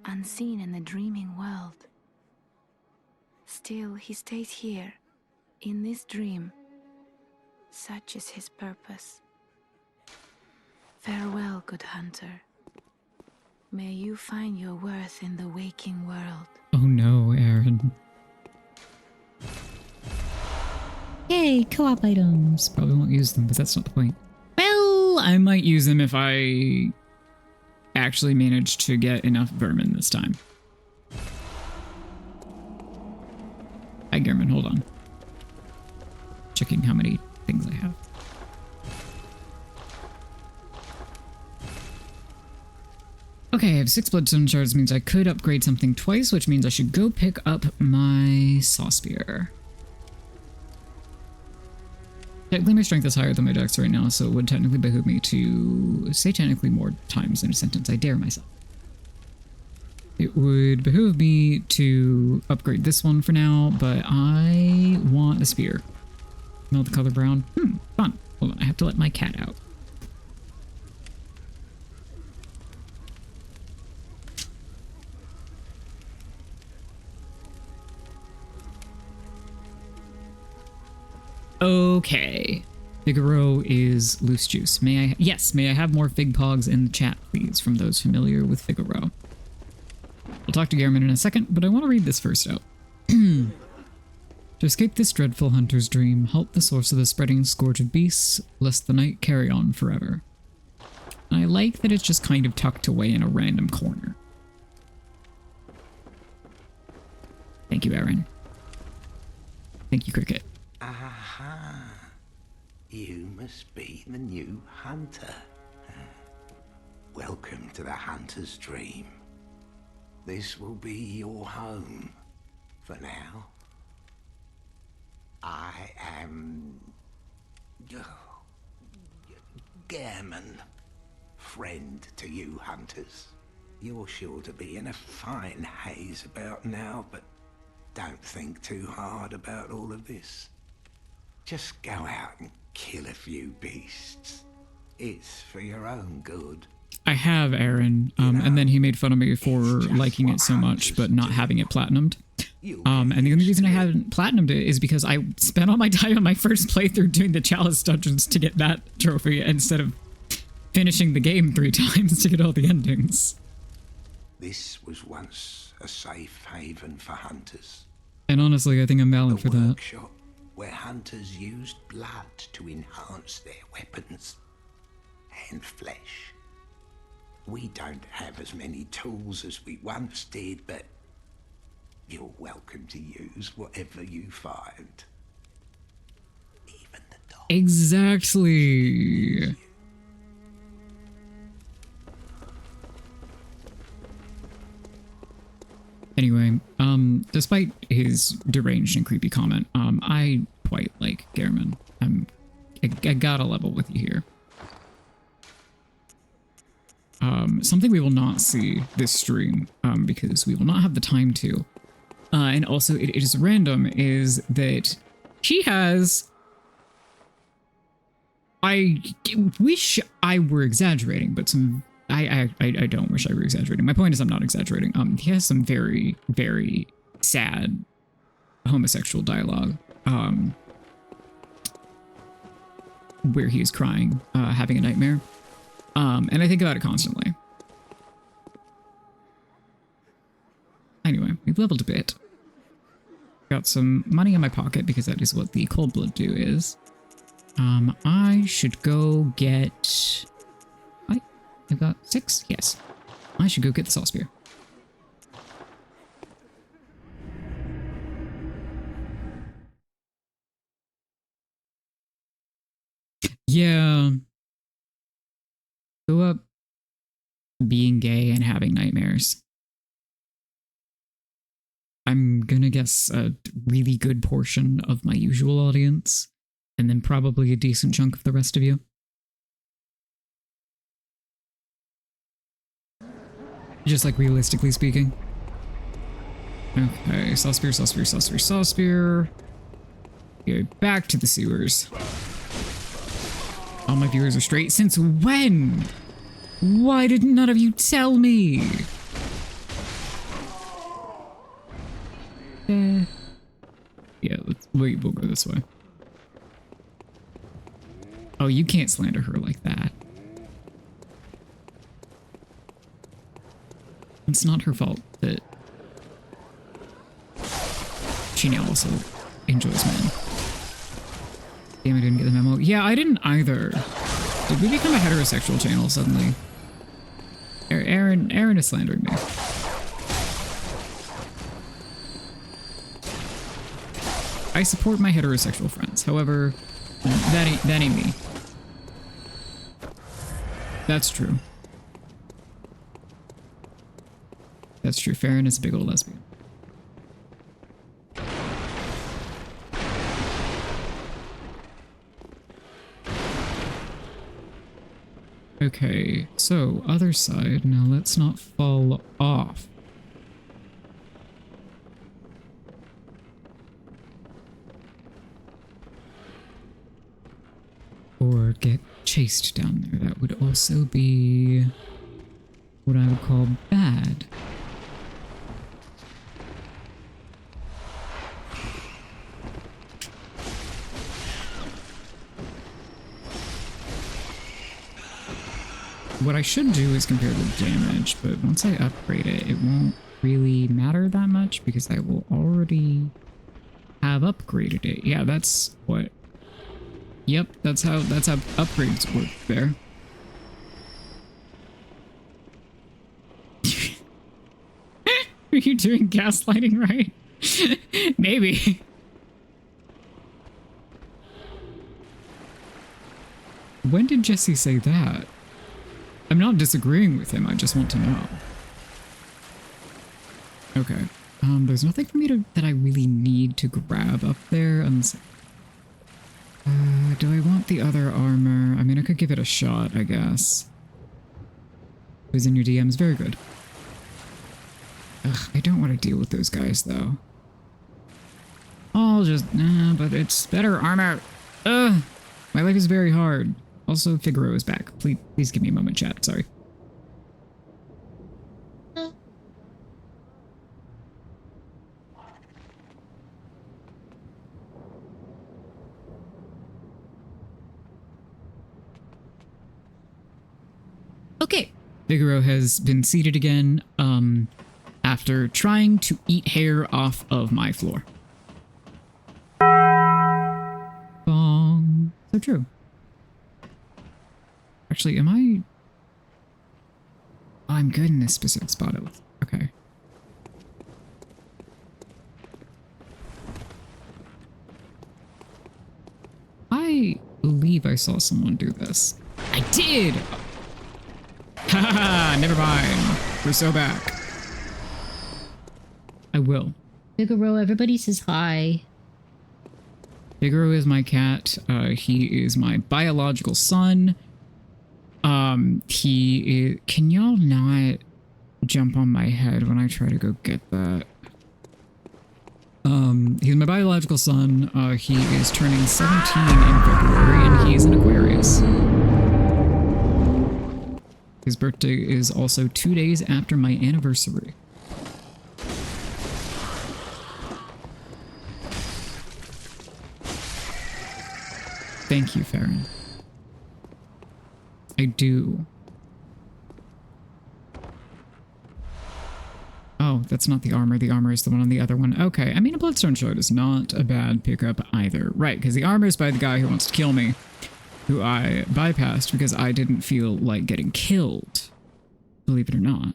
unseen in the dreaming world. Still, he stays here, in this dream. Such is his purpose. Farewell, good hunter. May you find your worth in the waking world.
Oh no, Aaron. Yay, co-op items. Probably won't use them, but that's not the point. Well, I might use them if I actually manage to get enough vermin this time. Hi, Gehrman, hold on. Checking how many things I have. Okay, I have 6 bloodstone shards, means I could upgrade something twice, which means I should go pick up my saw spear. Technically, my strength is higher than my dex right now, so it would technically behoove me to say technically more times in a sentence. I dare myself. It would behoove me to upgrade this one for now, but I want the spear. No, the color brown. Fun. Hold on, I have to let my cat out. Okay. Figaro is loose juice. May I have more fig pogs in the chat, please, from those familiar with Figaro. I'll talk to Gehrman in a second, but I want to read this first out. To escape this dreadful hunter's dream, halt the source of the spreading scourge of beasts, lest the night carry on forever. And I like that it's just kind of tucked away in a random corner. Thank you, Aaron. Thank you, Cricket.
Aha. You must be the new hunter. Welcome to the hunter's dream. This will be your home for now. I am Gairman, friend to you hunters. You're sure to be in a fine haze about now, but don't think too hard about all of this. Just go out and kill a few beasts. It's for your own good.
I have Aaron, and then he made fun of me for liking it so much, but not having it platinumed. And the only reason I haven't platinumed it is because I spent all my time on my first playthrough doing the Chalice dungeons to get that trophy instead of finishing the game 3 times to get all the endings.
This was once a safe haven for hunters.
And honestly, I think I'm valid for that.
Workshop where hunters used blood to enhance their weapons and flesh. We don't have as many tools as we once did, but you're welcome to use whatever you find. Even the dog.
Exactly. Anyway, despite his deranged and creepy comment, I quite like Gairman. I gotta level with you here. Something we will not see this stream, because we will not have the time to. And also, it is random, is that he has... I wish I were exaggerating, but some... I don't wish I were exaggerating. My point is I'm not exaggerating. He has some very, very sad homosexual dialogue, where he is crying, having a nightmare. And I think about it constantly. Anyway, we've leveled a bit. Got some money in my pocket because that is what the cold blood do is. I should go get... I've got 6? Yes. I should go get the saw spear. Yeah. Go up being gay and having nightmares. I'm gonna guess a really good portion of my usual audience, and then probably a decent chunk of the rest of you. Just like realistically speaking. Okay, saw spear, saw spear, saw spear, saw spear. Go back to the sewers. All my viewers are straight. Since when? Why did none of you tell me? Yeah, we'll go this way. Oh, you can't slander her like that. It's not her fault that she now also enjoys men. Damn, I didn't get the memo. Yeah, I didn't either. Did we become a heterosexual channel suddenly? Aaron is slandering me. I support my heterosexual friends. However, that ain't me. That's true. That's true. Farron is a big old lesbian. Okay, so other side. Now let's not fall off. Or get chased down there. That would also be what I would call bad. What I should do is compare the damage, but once I upgrade it, it won't really matter that much because I will already have upgraded it. Yeah, that's what... Yep, that's how upgrades work there. Are you doing gaslighting right? Maybe. When did Jesse say that? I'm not disagreeing with him, I just want to know. Okay. There's nothing for me that I really need to grab up there. Do I want the other armor? I mean, I could give it a shot, I guess. Who's in your DMs? Very good. Ugh, I don't want to deal with those guys, though. I'll just... but it's better armor. Ugh! My life is very hard. Also, Figaro is back. Please give me a moment, chat. Sorry. Okay. Figaro has been seated again, after trying to eat hair off of my floor. Bong. So true. Actually, am I... Oh, I'm good in this specific spot. Okay. I believe I saw someone do this. I did! Haha, never mind. We're so back. I will.
Figaro, everybody says hi.
Figaro is my cat. He is my biological son. He is... Can y'all not jump on my head when I try to go get that? He's my biological son. He is turning 17 in February, and he is an Aquarius. His birthday is also 2 days after my anniversary. Thank you, Farron. I do. Oh, that's not the armor. The armor is the one on the other one. Okay, I mean, a Bloodstone Shard is not a bad pickup either. Right, because the armor is by the guy who wants to kill me, who I bypassed because I didn't feel like getting killed. Believe it or not.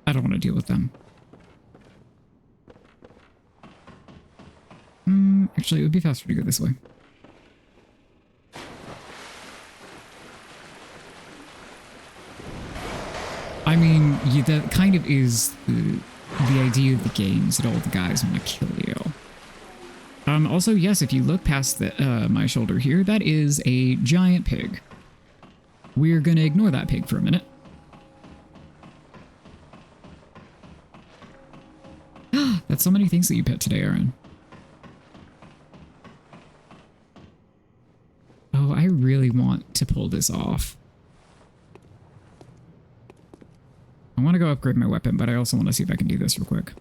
I don't want to deal with them. Actually, it would be faster to go this way. I mean, that kind of is the idea of the games, that all the guys want to kill you. Also, yes, if you look past my shoulder here, that is a giant pig. We're gonna ignore that pig for a minute. That's so many things that you pet today, Aaron. Oh, I really want to pull this off. I want to go upgrade my weapon, but I also want to see if I can do this real quick.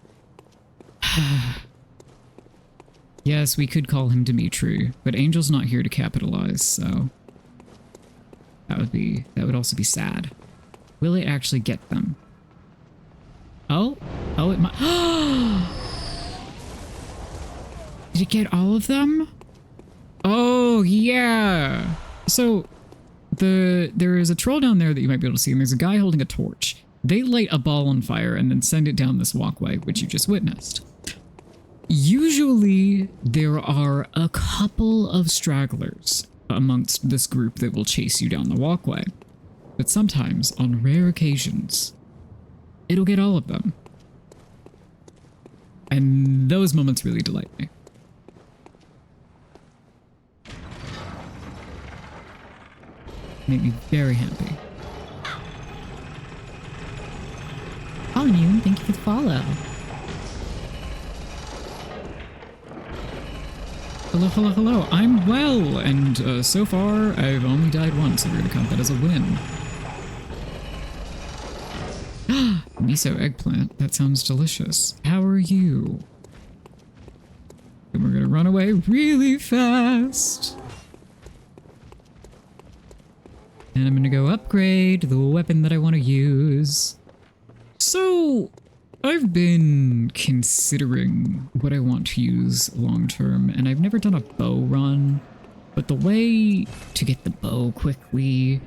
Yes, we could call him Dimitri, but Angel's not here to capitalize, so that would also be sad. Will it actually get them? Oh, it might. Did it get all of them? Oh yeah. So there is a troll down there that you might be able to see, and there's a guy holding a torch. They light a ball on fire and then send it down this walkway, which you just witnessed. Usually, there are a couple of stragglers amongst this group that will chase you down the walkway. But sometimes, on rare occasions, it'll get all of them. And those moments really delight me. Make me very happy.
Polymun, thank you for the follow.
Hello, hello, hello. I'm well, and so far I've only died once, so we're gonna count that as a win. Miso eggplant. That sounds delicious. How are you? And we're gonna run away really fast. And I'm gonna go upgrade the weapon that I want to use. So, I've been considering what I want to use long term, and I've never done a bow run, but the way to get the bow quickly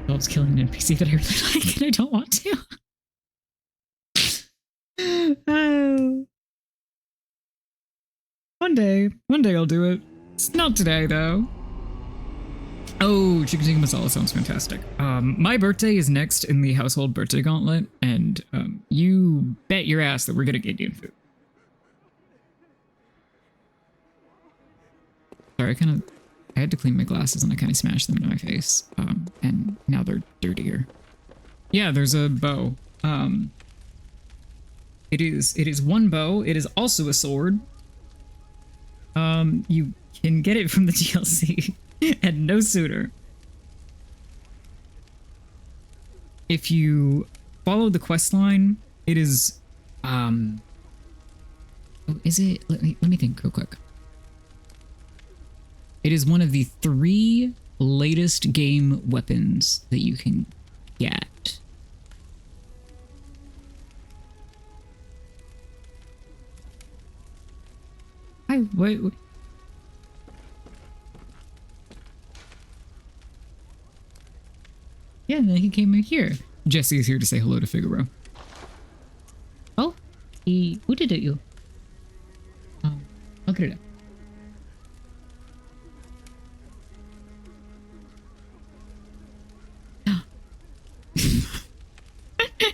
involves killing an NPC that I really like and I don't want to. Oh. One day I'll do it. It's not today though. Oh, chicken tikka masala sounds fantastic. My birthday is next in the household birthday gauntlet, and you bet your ass that we're getting Indian food. Sorry, I had to clean my glasses and I kind of smashed them into my face, and now they're dirtier. Yeah, there's a bow. It is one bow. It is also a sword. You can get it from the DLC, and no sooner. If you follow the quest line, it is, oh, is it? Let me think real quick. It is one of the 3 latest game weapons that you can get. Wait. Yeah, and then he came in here. Jesse is here to say hello to Figaro. Oh, he hooted at you. Look at it.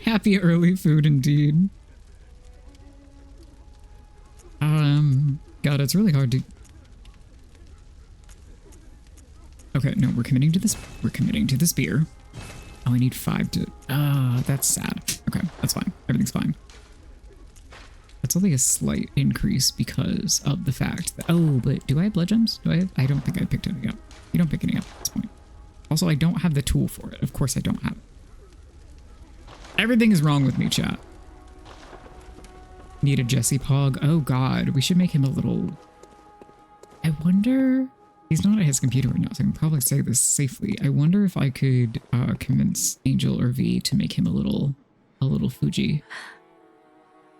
Happy early food indeed. God, it's really hard to... Okay, no, we're committing to this. We're committing to this beer. Oh, I need 5 to... that's sad. Okay, that's fine. Everything's fine. That's only a slight increase because of the fact that... Oh, but do I have blood gems? Do I have... I don't think I picked any up. You don't pick any up at this point. Also, I don't have the tool for it. Of course I don't have it. Everything is wrong with me, chat. Need a Jesse Pog. Oh god, we should make him a little... I wonder... He's not at his computer right now, so I can probably say this safely. I wonder if I could convince Angel or V to make him a little Fuji.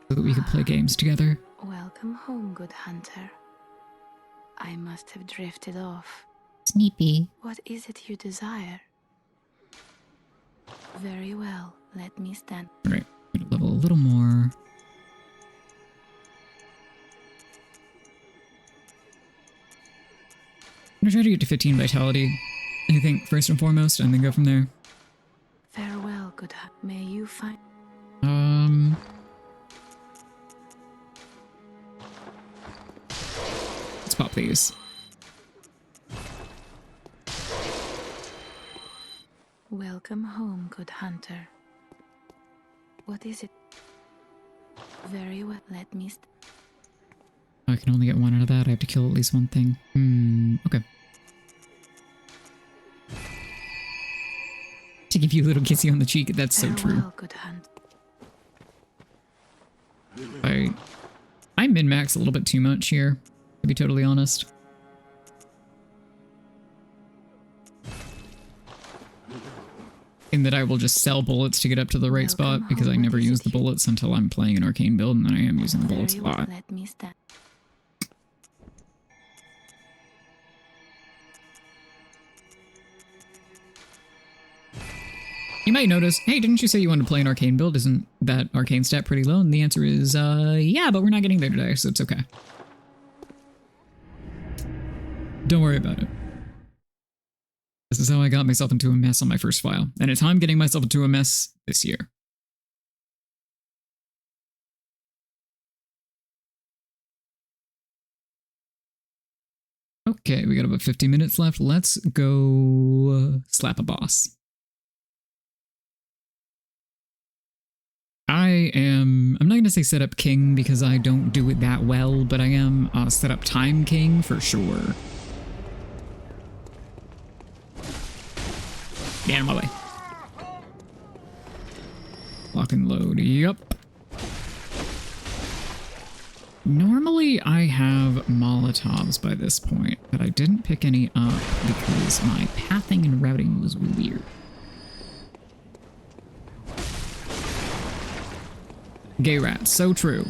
So that we could play games together.
Welcome home, good hunter. I must have drifted off.
Sneepy.
What is it you desire? Very well, let me stand.
Alright, gonna level a little more. I'm gonna try to get to 15 vitality, I think, first and foremost, and then go from there.
Farewell, good hunter. May you find...
Let's pop these.
Welcome home, good hunter. What is it? Very well, let me...
I can only get 1 out of that. I have to kill at least 1 thing. Okay. To give you a little kissy on the cheek, that's so true.
Good hunt.
I min-max a little bit too much here, to be totally honest. In that I will just sell bullets to get up to the right spot, because I never use the bullets until I'm playing an arcane build, and then I am using the bullets a lot.
Let me stand.
You might notice, hey, didn't you say you wanted to play an arcane build? Isn't that arcane stat pretty low? And the answer is, yeah, but we're not getting there today, so it's okay. Don't worry about it. This is how I got myself into a mess on my first file, and it's how I'm getting myself into a mess this year. Okay, we got about 50 minutes left. Let's go slap a boss. I'm not going to say setup king because I don't do it that well, but I am setup time king for sure. Get out of my way. Lock and load, yep. Normally I have Molotovs by this point, but I didn't pick any up because my pathing and routing was weird. Gay rat, so true.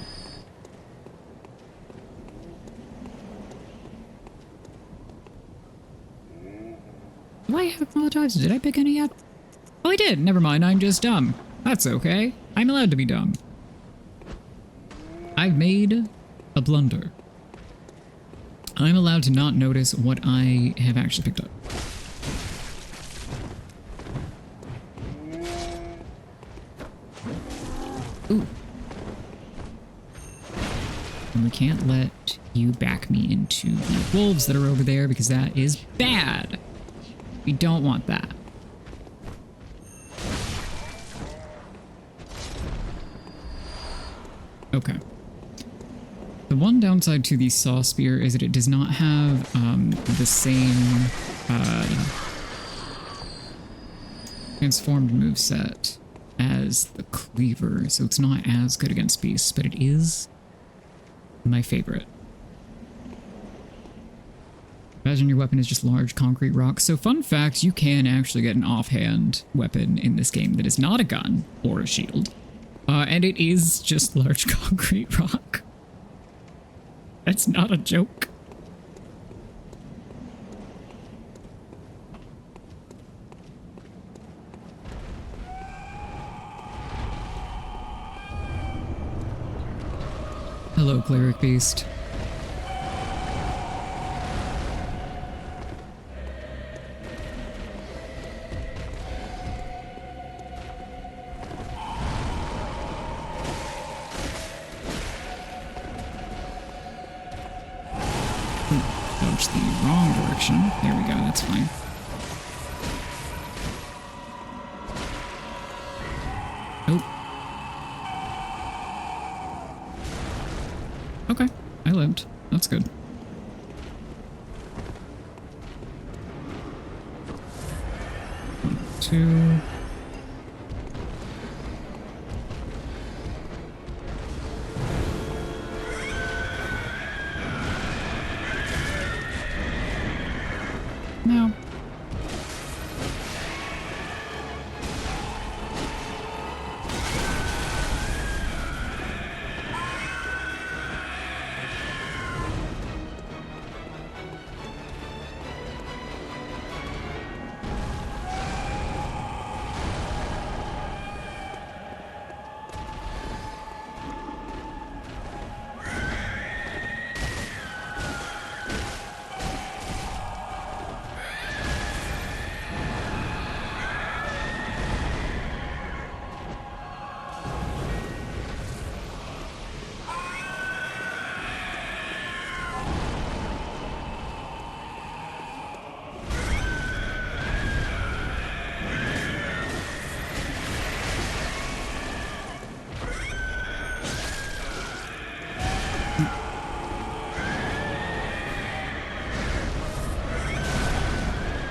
Do I have Molotovs? Did I pick any up? Oh, I did. Never mind. I'm just dumb. That's okay. I'm allowed to be dumb. I've made a blunder. I'm allowed to not notice what I have actually picked up. Ooh. And we can't let you back me into the wolves that are over there because that is bad. We don't want that. Okay. The one downside to the saw spear is that it does not have the same transformed moveset as the cleaver, so it's not as good against beasts, but it is my favorite. Imagine your weapon is just large concrete rocks. So fun fact, you can actually get an offhand weapon in this game that is not a gun or a shield. And it is just large concrete rock. That's not a joke. Hello, Cleric Beast. Dodge the wrong direction. There we go, that's fine. Nope. Okay, I lived. That's good. One, two. No.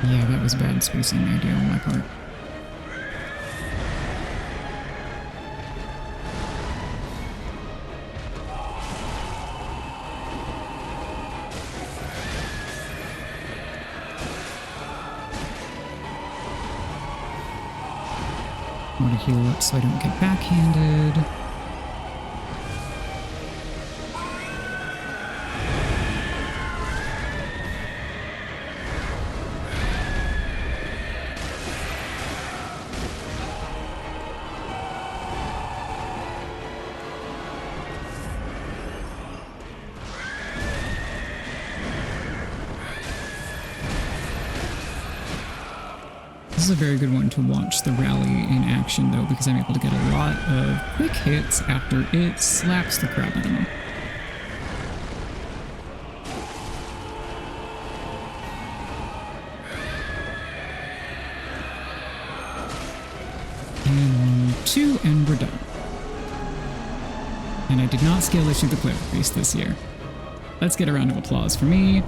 Yeah, that was bad spacing idea on my part. I want to heal up so I don't get backhanded. This is a very good one to watch the rally in action, though, because I'm able to get a lot of quick hits after it slaps the crap out of them. And 1, 2, and we're done. And I did not skill issue the Cleric Beast this year. Let's get a round of applause for me,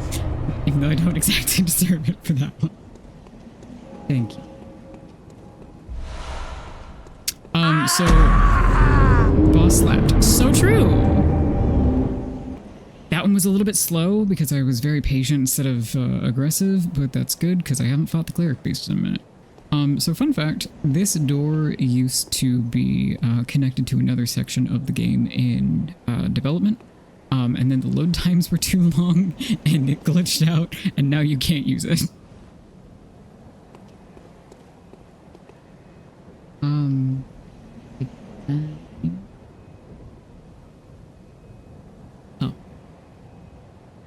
even though I don't exactly deserve it for that one. Thank you. So boss slapped. So true. That one was a little bit slow because I was very patient instead of aggressive, but that's good because I haven't fought the Cleric Beast in a minute. So fun fact, this door used to be connected to another section of the game in development. And then the load times were too long and it glitched out and now you can't use it.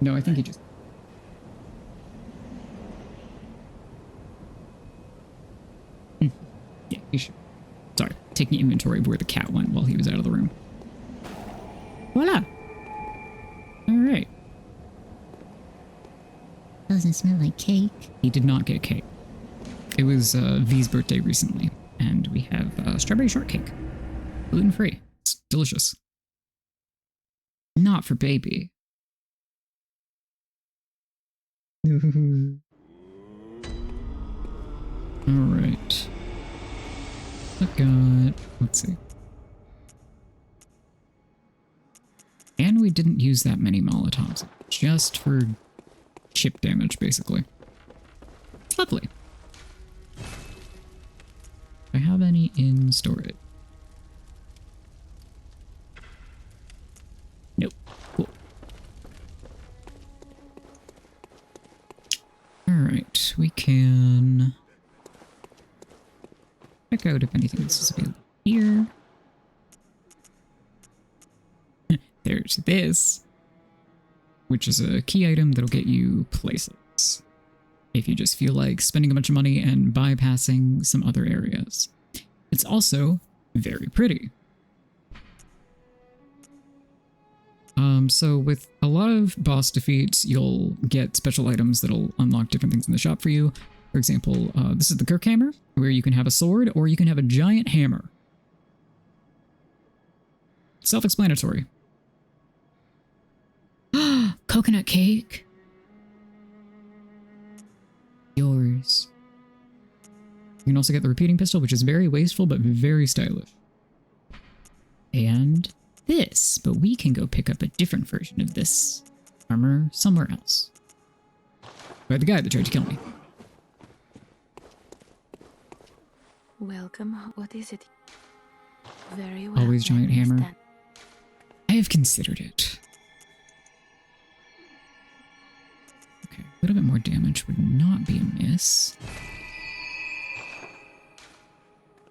No, I think he just... Yeah, he should. Sorry, taking inventory of where the cat went while he was out of the room. Voila! Alright.
Doesn't smell like cake.
He did not get cake. It was V's birthday recently, and we have strawberry shortcake. Gluten-free. It's delicious. Not for baby. Alright. I got... Let's see. And we didn't use that many Molotovs. Just for chip damage, basically. Lovely. Do I have any in storage? Nope. Cool. Alright, we can check out if anything else is available here. There's this, which is a key item that'll get you places if you just feel like spending a bunch of money and bypassing some other areas. It's also very pretty. So with a lot of boss defeats, you'll get special items that'll unlock different things in the shop for you. For example, this is the Kirk Hammer, where you can have a sword or you can have a giant hammer. Self-explanatory. Coconut cake. Yours. You can also get the repeating pistol, which is very wasteful but very stylish. And this, but we can go pick up a different version of this armor somewhere else. By the guy that tried to kill me.
Welcome. What is it? Very well.
Always giant hammer.
Understand.
I have considered it. Okay, a little bit more damage would not be amiss.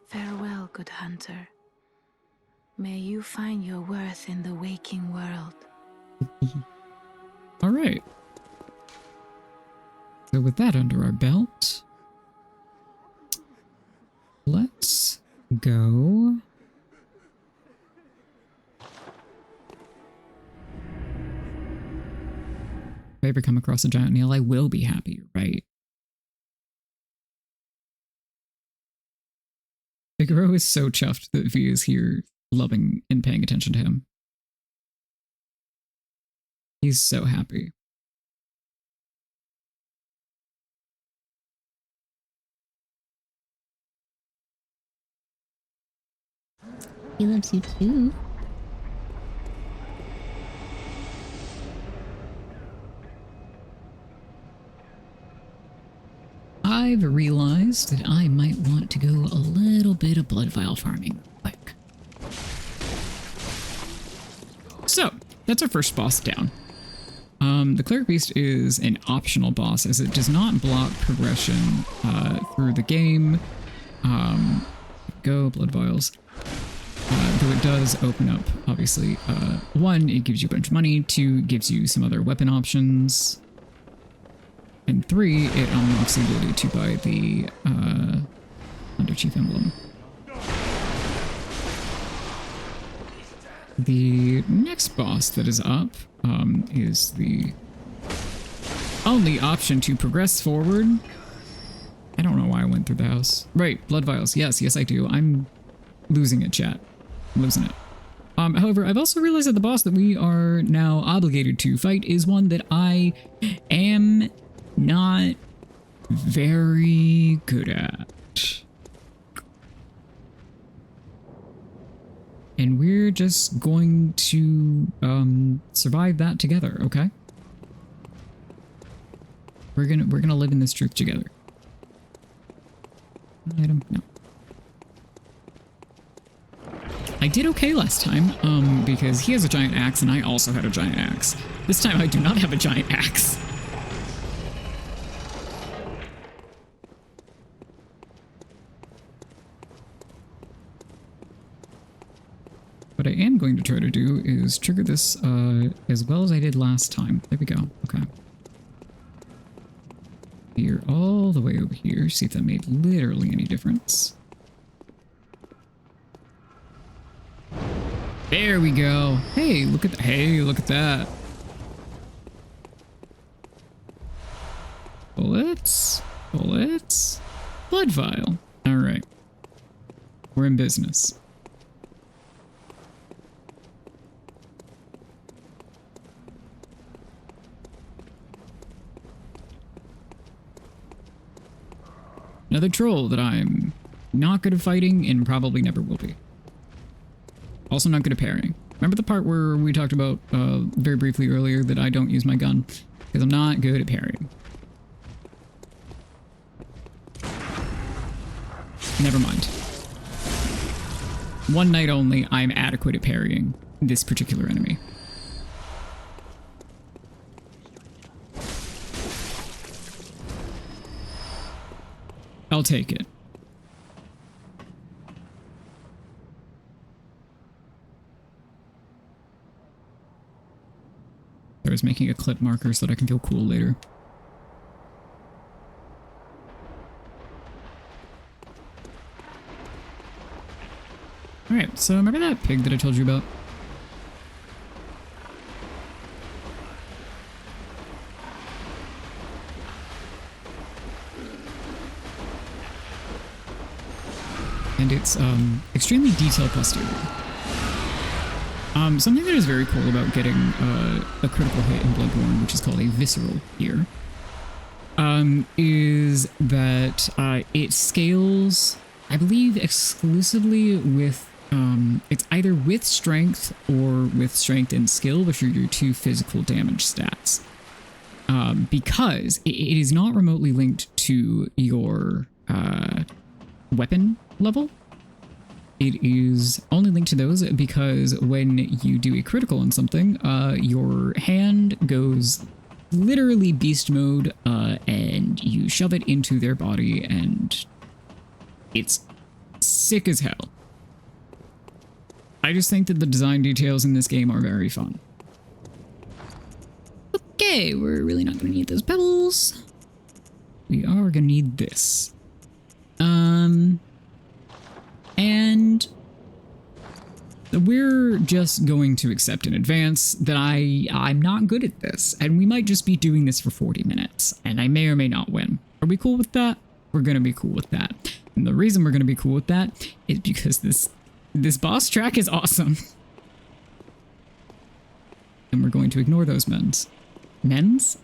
Farewell, good hunter. May you find your worth in the waking world.
All right. So with that under our belt, let's go. If I ever come across a giant nail, I will be happy, right? Figaro is so chuffed that V is here, loving and paying attention to him. He's so happy.
He loves you too.
I've realized that I might want to go a little bit of blood vial farming real quick. So, that's our first boss down. The Cleric Beast is an optional boss as it does not block progression through the game. Go, blood vials. Though it does open up, obviously. One, it gives you a bunch of money. Two, gives you some other weapon options. And three, it unlocks the ability to buy the Under Chief Emblem. The next boss that is up is the only option to progress forward. I don't know why I went through the house. Right, blood vials. Yes, I do. I'm losing it, chat. I'm losing it. However, I've also realized that the boss that we are now obligated to fight is one that I am not very good at. And we're just going to survive that together, okay? We're gonna live in this truth together. Item? No. I did okay last time, because he has a giant axe and I also had a giant axe. This time I do not have a giant axe. what I am going to try to do is trigger this as well as I did last time. There we go. Okay. Here, all the way over here. See if that made literally any difference. There we go. Hey, look at that. Bullets. Blood vial. All right. We're in business. Another troll that I'm not good at fighting and probably never will be. Also not good at parrying. Remember the part where we talked about very briefly earlier that I don't use my gun? Because I'm not good at parrying. Never mind. One night only, I'm adequate at parrying this particular enemy. I'll take it. I was making a clip marker so that I can feel cool later. Alright, so remember that pig that I told you about? And it's extremely detailed posterior. Something that is very cool about getting a critical hit in Bloodborne, which is called a visceral here, is that it scales, I believe, exclusively with, it's either with strength or with strength and skill, which are your two physical damage stats. Because it is not remotely linked to your weapon level. It is only linked to those because when you do a critical on something, your hand goes literally beast mode, and you shove it into their body, and it's sick as hell. I just think that the design details in this game are very fun. Okay, we're really not going to need those pebbles. We are going to need this. And we're just going to accept in advance that I'm not good at this, and we might just be doing this for 40 minutes, and I may or may not win. Are we cool with that? We're gonna be cool with that. And the reason we're gonna be cool with that is because this boss track is awesome. And we're going to ignore those men's. Men's?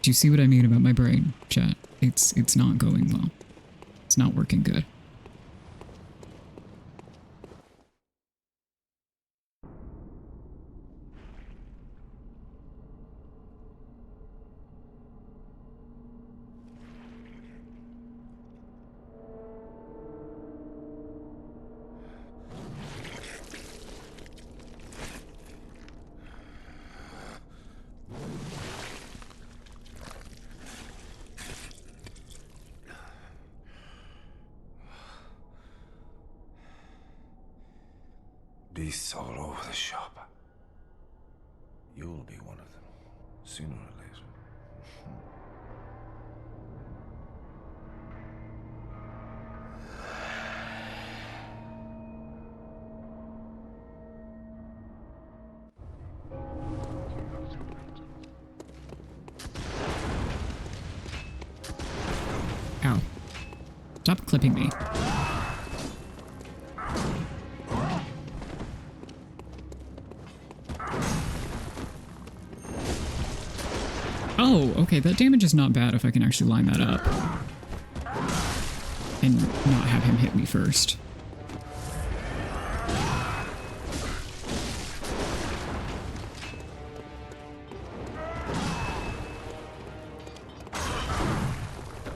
Do you see what I mean about my brain, chat? It's not going well. It's not working good.
Beasts all over the shop. You'll be one of them, sooner or later.
Ow. Stop clipping me. Oh, okay, that damage is not bad if I can actually line that up. And not have him hit me first.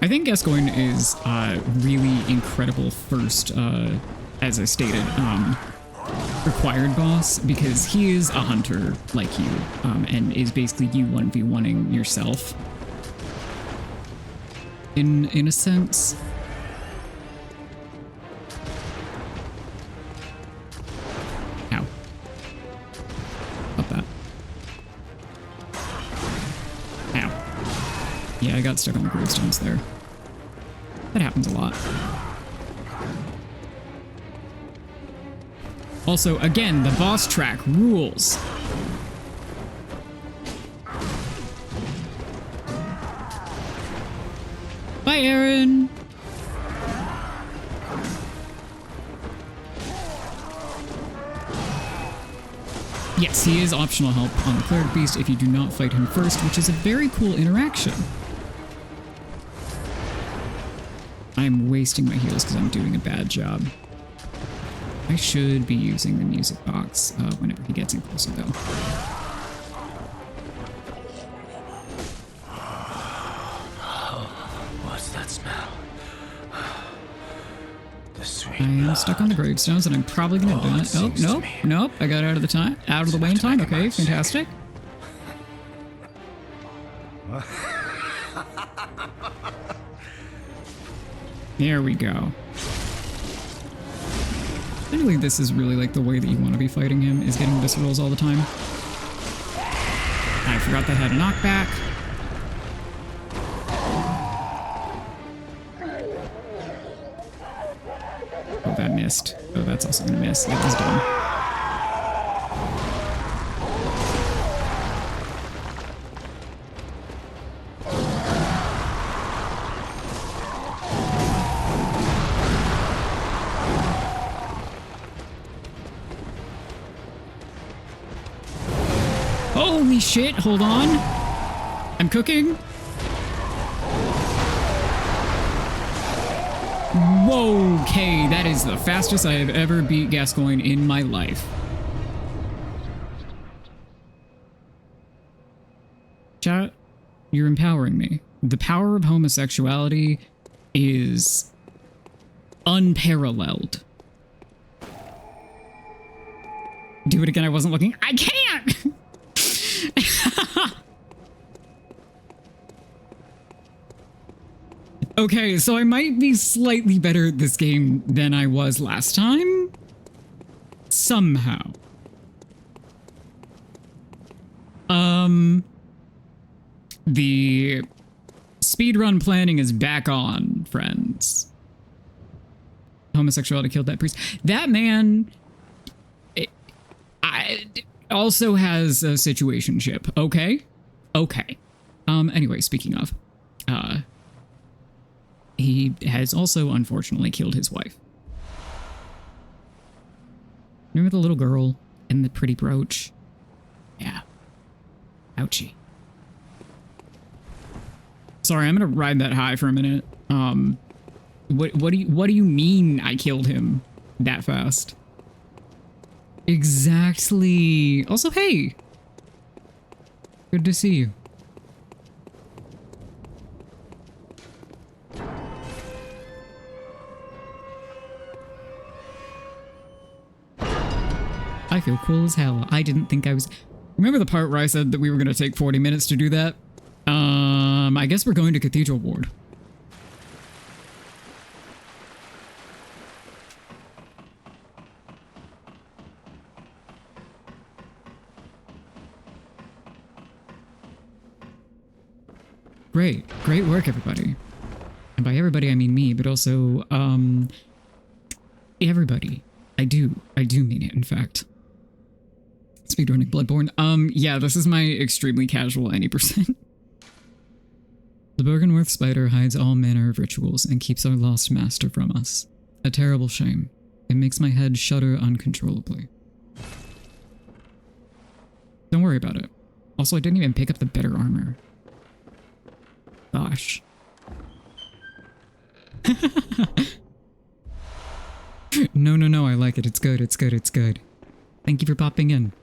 I think Gascoigne is really incredible first, as I stated, required boss, because he is a hunter like you, and is basically you 1v1ing yourself in a sense. Ow. Yeah, I got stuck on the gravestones there. That happens a lot. Also, again, the boss track rules. Bye, Aaron! Yes, he is optional help on the Cleric Beast if you do not fight him first, which is a very cool interaction. I'm wasting my heals because I'm doing a bad job. I should be using the music box whenever he gets in closer, though.
What's that smell? The sweet
I am stuck on the gravestones, and I'm probably gonna die. Oh, nope, nope. I got out of the way in time. Okay, fantastic. There we go. Anyway, this is really like the way that you want to be fighting him, is getting viscerals all the time. I forgot that had a knockback. Oh, that missed. Oh, that's also gonna miss. That was dumb. Holy shit, hold on. I'm cooking. Whoa, okay, that is the fastest I have ever beat Gascoigne in my life. Chat, you're empowering me. The power of homosexuality is unparalleled. Do it again, I wasn't looking. I can't! Okay, so I might be slightly better at this game than I was last time. Somehow. The speedrun planning is back on, friends. Homosexuality killed that priest. That man also has a situationship, okay? Okay. Anyway, speaking of, he has also unfortunately killed his wife. Remember the little girl and the pretty brooch? Yeah. Ouchie. Sorry, I'm gonna ride that high for a minute. What do you mean I killed him that fast? Exactly. Also, hey. Good to see you. I feel cool as hell. I didn't think I was... Remember the part where I said that we were going to take 40 minutes to do that? I guess we're going to Cathedral Ward. Great. Great work, everybody. And by everybody, I mean me, but also, everybody. I do mean it, in fact. Speedrunning Bloodborne. Yeah, this is my extremely casual any percent. The Bergenworth spider hides all manner of rituals and keeps our lost master from us. A terrible shame. It makes my head shudder uncontrollably. Don't worry about it. Also, I didn't even pick up the better armor. Gosh. No, I like it. It's good, it's good, it's good. Thank you for popping in.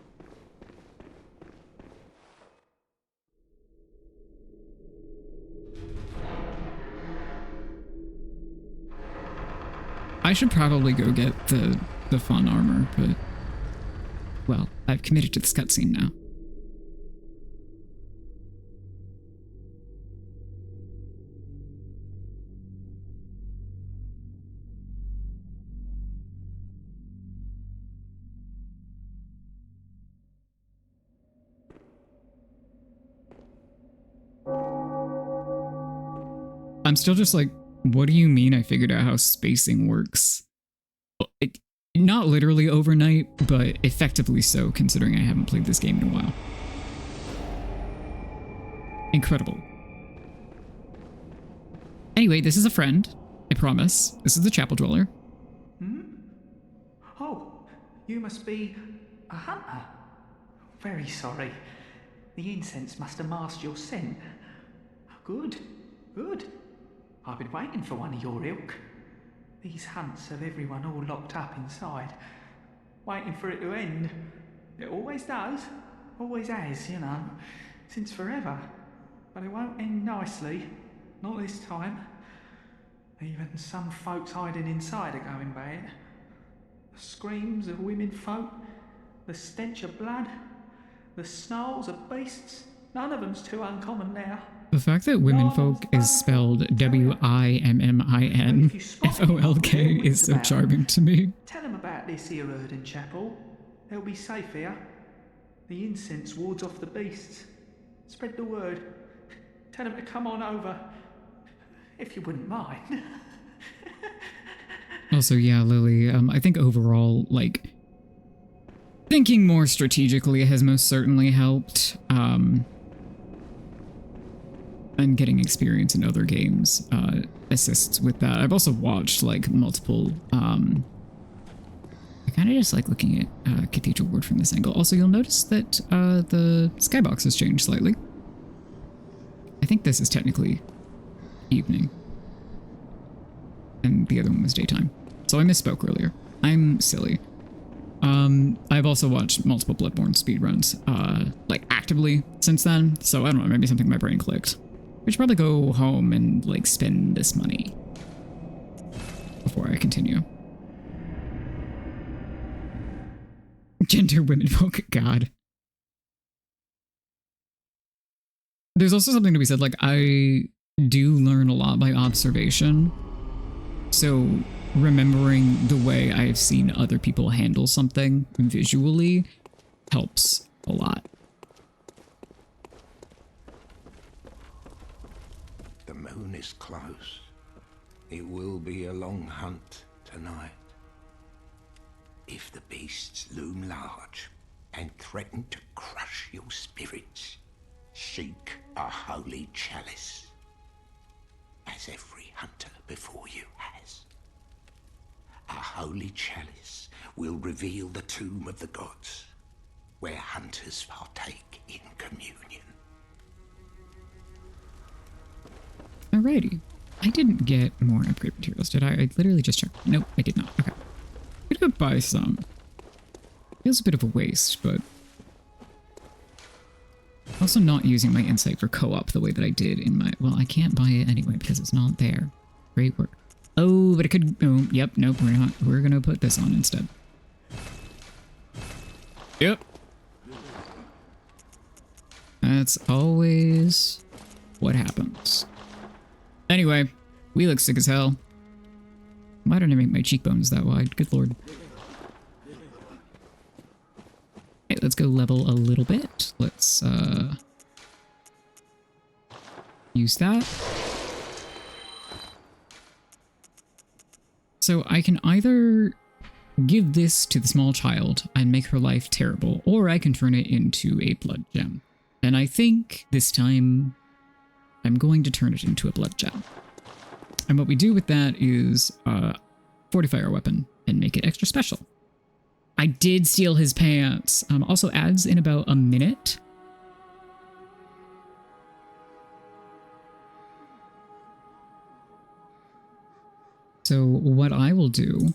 I should probably go get the fun armor, but... Well, I've committed to this cutscene now. I'm still just like, what do you mean I figured out how spacing works? Not literally overnight, but effectively so, considering I haven't played this game in a while. Incredible. Anyway, this is a friend. I promise. This is the chapel dweller.
Hmm? Oh, you must be a hunter. Very sorry. The incense must have masked your scent. Good, good. I've been waiting for one of your ilk. These hunts have everyone all locked up inside, waiting for it to end. It always does, always has, you know, since forever. But it won't end nicely, not this time. Even some folks hiding inside are going bad. The screams of women folk, the stench of blood, the snarls of beasts, none of them's too uncommon now.
The fact that womenfolk is spelled WIMMINFOLK is so charming to me.
Tell them about this here Erden Chapel. They'll be safe here. The incense wards off the beasts. Spread the word. Tell them to come on over. If you wouldn't mind.
Also, yeah, Lily, I think overall, like, thinking more strategically has most certainly helped. And getting experience in other games assists with that. I've also watched like multiple. I kind of just like looking at Cathedral Ward from this angle. Also, you'll notice that the skybox has changed slightly. I think this is technically evening, and the other one was daytime. So I misspoke earlier. I'm silly. I've also watched multiple Bloodborne speedruns, like actively since then. So I don't know, maybe something in my brain clicked. We should probably go home and, like, spend this money before I continue. Gender women folk, God. There's also something to be said, like, I do learn a lot by observation. So remembering the way I've seen other people handle something visually helps a lot.
The moon is close. It will be a long hunt tonight. If the beasts loom large and threaten to crush your spirits, seek a holy chalice, as every hunter before you has. A holy chalice will reveal the tomb of the gods, where hunters partake in communion.
Alrighty. I didn't get more upgrade materials, did I? I literally just checked. Nope, I did not. Okay. I'm gonna go buy some. Feels a bit of a waste, but also not using my insight for co-op the way that I did in my... Well, I can't buy it anyway because it's not there. Great work. Oh, but it could... Oh, yep, nope, we're not. We're gonna put this on instead. Yep. That's always what happens. Anyway, we look sick as hell. Why don't I make my cheekbones that wide? Good lord. Okay, let's go level a little bit. Let's, use that. So I can either give this to the small child and make her life terrible, or I can turn it into a blood gem. And I think this time I'm going to turn it into a blood gem. And what we do with that is fortify our weapon and make it extra special. I did steal his pants. Also adds in about a minute. So what I will do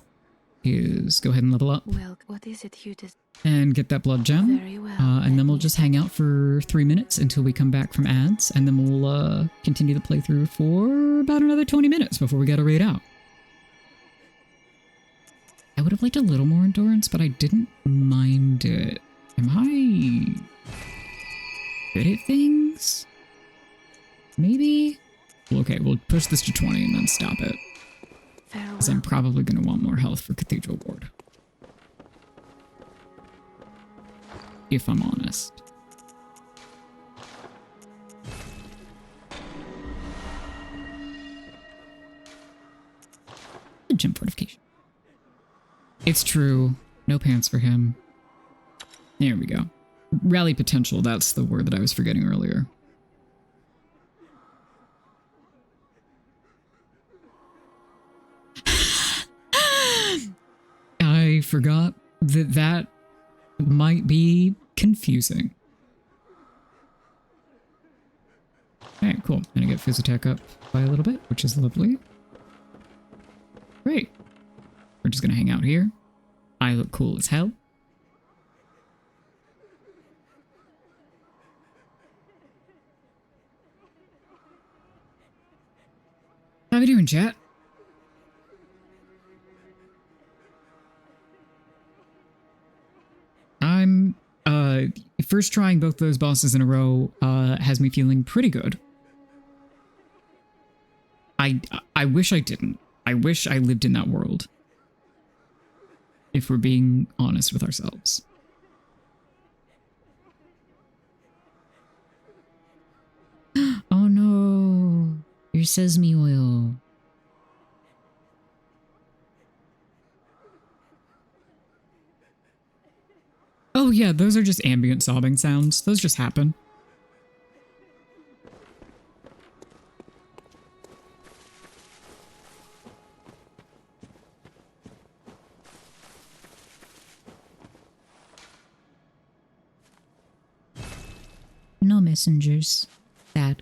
is go ahead and level up.
Well, what is it you just...
And get that blood gem.
Very well.
And then we'll just hang out for 3 minutes until we come back from ads, and then we'll continue the playthrough for about another 20 minutes before we gotta raid out. I would have liked a little more endurance, but I didn't mind it. Am I good at things? Maybe? Well, okay, we'll push this to 20 and then stop it. Because I'm probably going to want more health for Cathedral Ward. If I'm honest. It's true. No pants for him. There we go. Rally potential, that's the word that I was forgetting earlier. I forgot that that might be confusing. Alright, cool. I'm gonna get Fizz attack up by a little bit, which is lovely. Great. We're just gonna hang out here. I look cool as hell. How we doing, chat? I'm, first trying both those bosses in a row, has me feeling pretty good. I wish I didn't. I wish I lived in that world. If we're being honest with ourselves. Oh no, your sesame oil. Oh yeah, those are just ambient sobbing sounds. Those just happen. No messengers. Sad.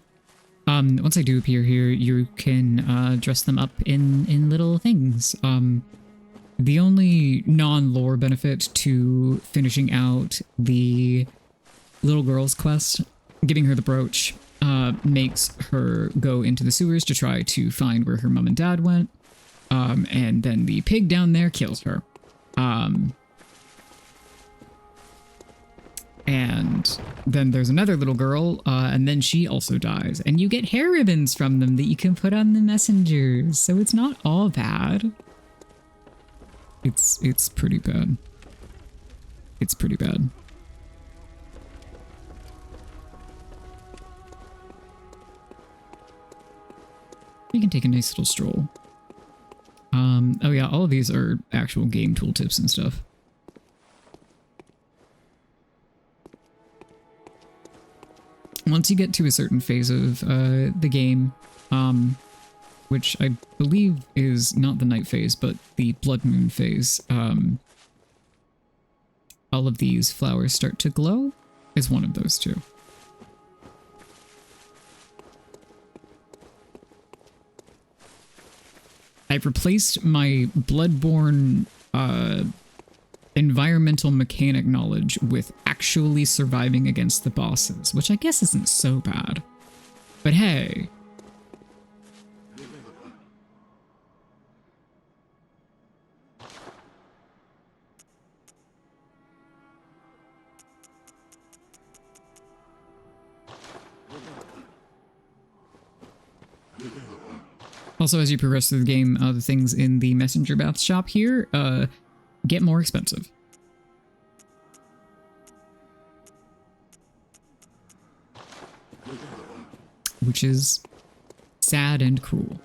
Once I do appear here, you can dress them up in little things. The only non-lore benefit to finishing out the little girl's quest, giving her the brooch, makes her go into the sewers to try to find where her mom and dad went. And then the pig down there kills her. And then there's another little girl, and then she also dies. And you get hair ribbons from them that you can put on the messengers. So it's not all bad. It's pretty bad. It's pretty bad. You can take a nice little stroll. Oh yeah, all of these are actual game tooltips and stuff. Once you get to a certain phase of the game, which I believe is not the night phase, but the blood moon phase, all of these flowers start to glow, is one of those two. I've replaced my Bloodborne environmental mechanic knowledge with actually surviving against the bosses, which I guess isn't so bad. But hey. Also, as you progress through the game, the things in the messenger bath shop here get more expensive. Which is sad and cruel.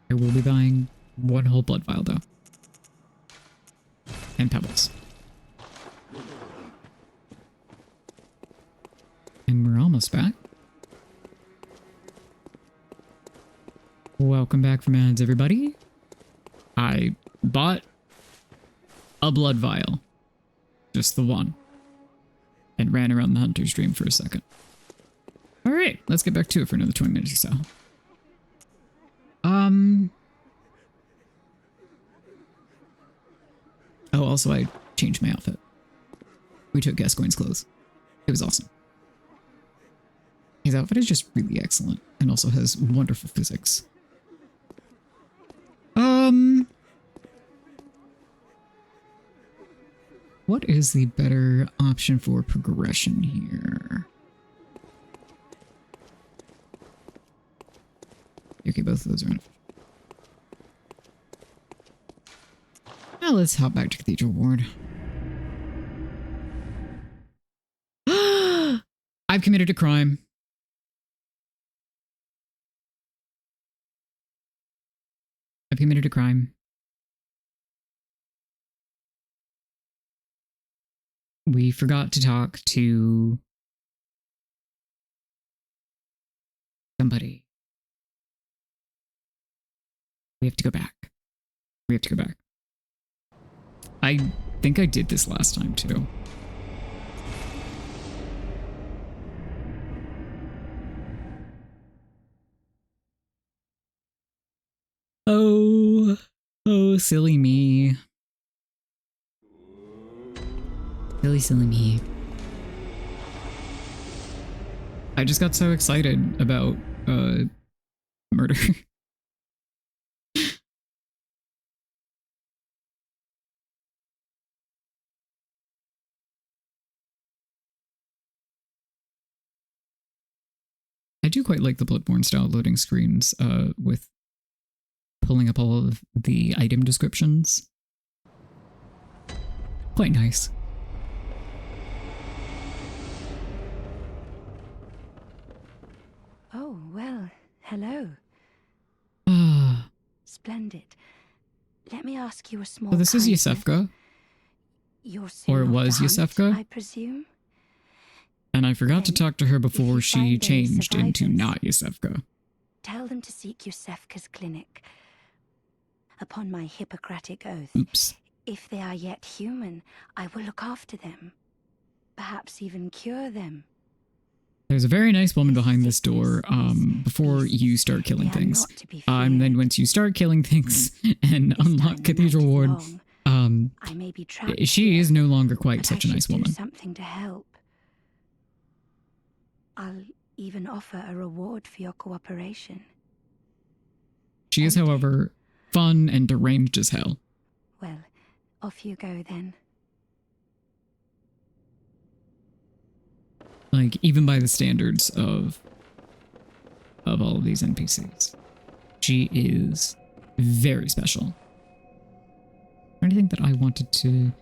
I will be buying one whole blood vial though. And pebbles. And we're almost back. Welcome back from ads, everybody. I bought a blood vial. Just the one. And ran around the hunter's dream for a second. Alright, let's get back to it for another 20 minutes or so. Oh, also I changed my outfit. We took Gascoigne's clothes. It was awesome. His outfit is just really excellent and also has wonderful physics. What is the better option for progression here? Okay, both of those are in. Now let's hop back to Cathedral Ward. I've committed a crime. I've committed a crime. We forgot to talk to somebody. We have to go back. We have to go back. I think I did this last time too. Oh, silly me. Silly me. I just got so excited about murder. I do quite like the Bloodborne style loading screens with pulling up all of the item descriptions. Quite nice.
Oh, well, hello.
Ah.
Splendid. Let me ask you a small
So this is
kindness.
Yusefka.
You're
Or it
soon off
was
to hunt,
Yusefka.
I presume?
And I forgot to talk to her before she
find any
changed into
survivors,
not Yusefka.
Tell them to seek Yusefka's clinic. Upon my Hippocratic oath,
Oops.
if they are yet human, I will look after them. Perhaps even cure them.
There's a very nice woman behind this door before you start killing things. Then once you start killing things and unlock Cathedral Ward,
I may be trapped
she
here,
is no longer quite
but
such
I
a nice
should do
woman.
something to help. I'll even offer a reward for your cooperation.
She is, however, fun and deranged as hell.
Well, off you go then.
Like, even by the standards of all of these NPCs. She is very special. Anything that I wanted to...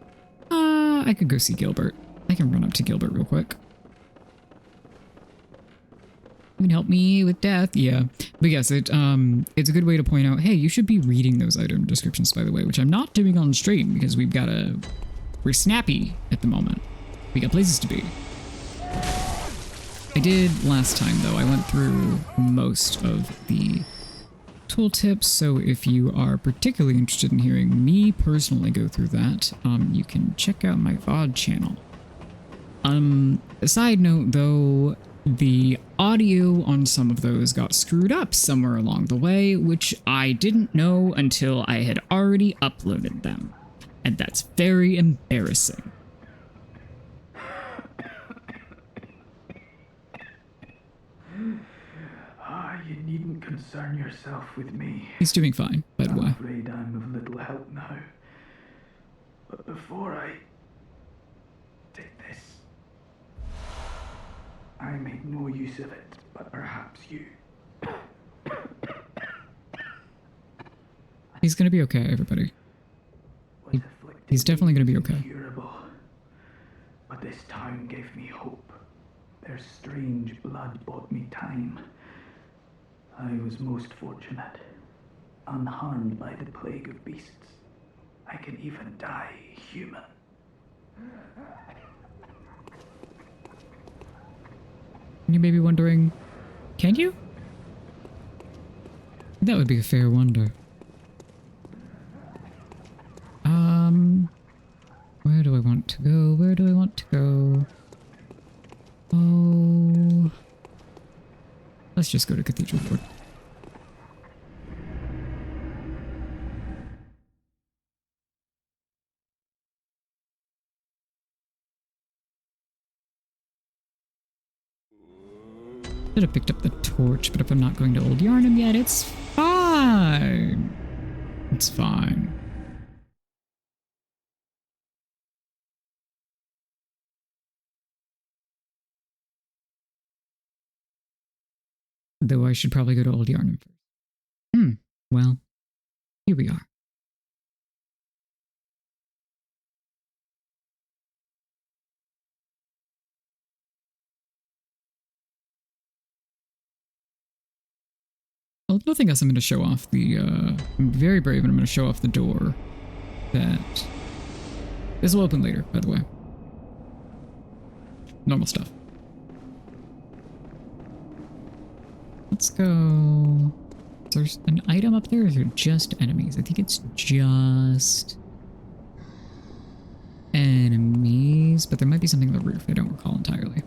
I could go see Gilbert. I can run up to Gilbert real quick. You can help me with death. Yeah. But yes, it's a good way to point out, hey, you should be reading those item descriptions, by the way, which I'm not doing on stream because we're snappy at the moment. We got places to be. I did last time, though. I went through most of the tooltips, so if you are particularly interested in hearing me personally go through that, you can check out my VOD channel. A side note, though, the audio on some of those got screwed up somewhere along the way, which I didn't know until I had already uploaded them. And that's very embarrassing.
You needn't concern yourself with me.
He's doing fine, by the way.
I'm afraid I'm of little help now. But before I did this, I made no use of it, but perhaps you.
He's gonna be okay, everybody. He's definitely gonna be okay.
Incurable. But this town gave me hope. Their strange blood bought me time. I was most fortunate, unharmed by the plague of beasts. I can even die human.
And you may be wondering, can you? That would be a fair wonder. Where do I want to go? Where do I want to go? Oh... Let's just go to Cathedral Ward. Should have picked up the torch, but if I'm not going to Old Yarnum yet, it's fine. It's fine. Though I should probably go to Old Yarnum first. Well, here we are. if nothing else, I'm going to show off the, I'm very brave and I'm going to show off the door that, this will open later, by the way. Normal stuff. Let's go. There's an item up there, or is there just enemies? I think it's just enemies, but there might be something on the roof. I don't recall entirely.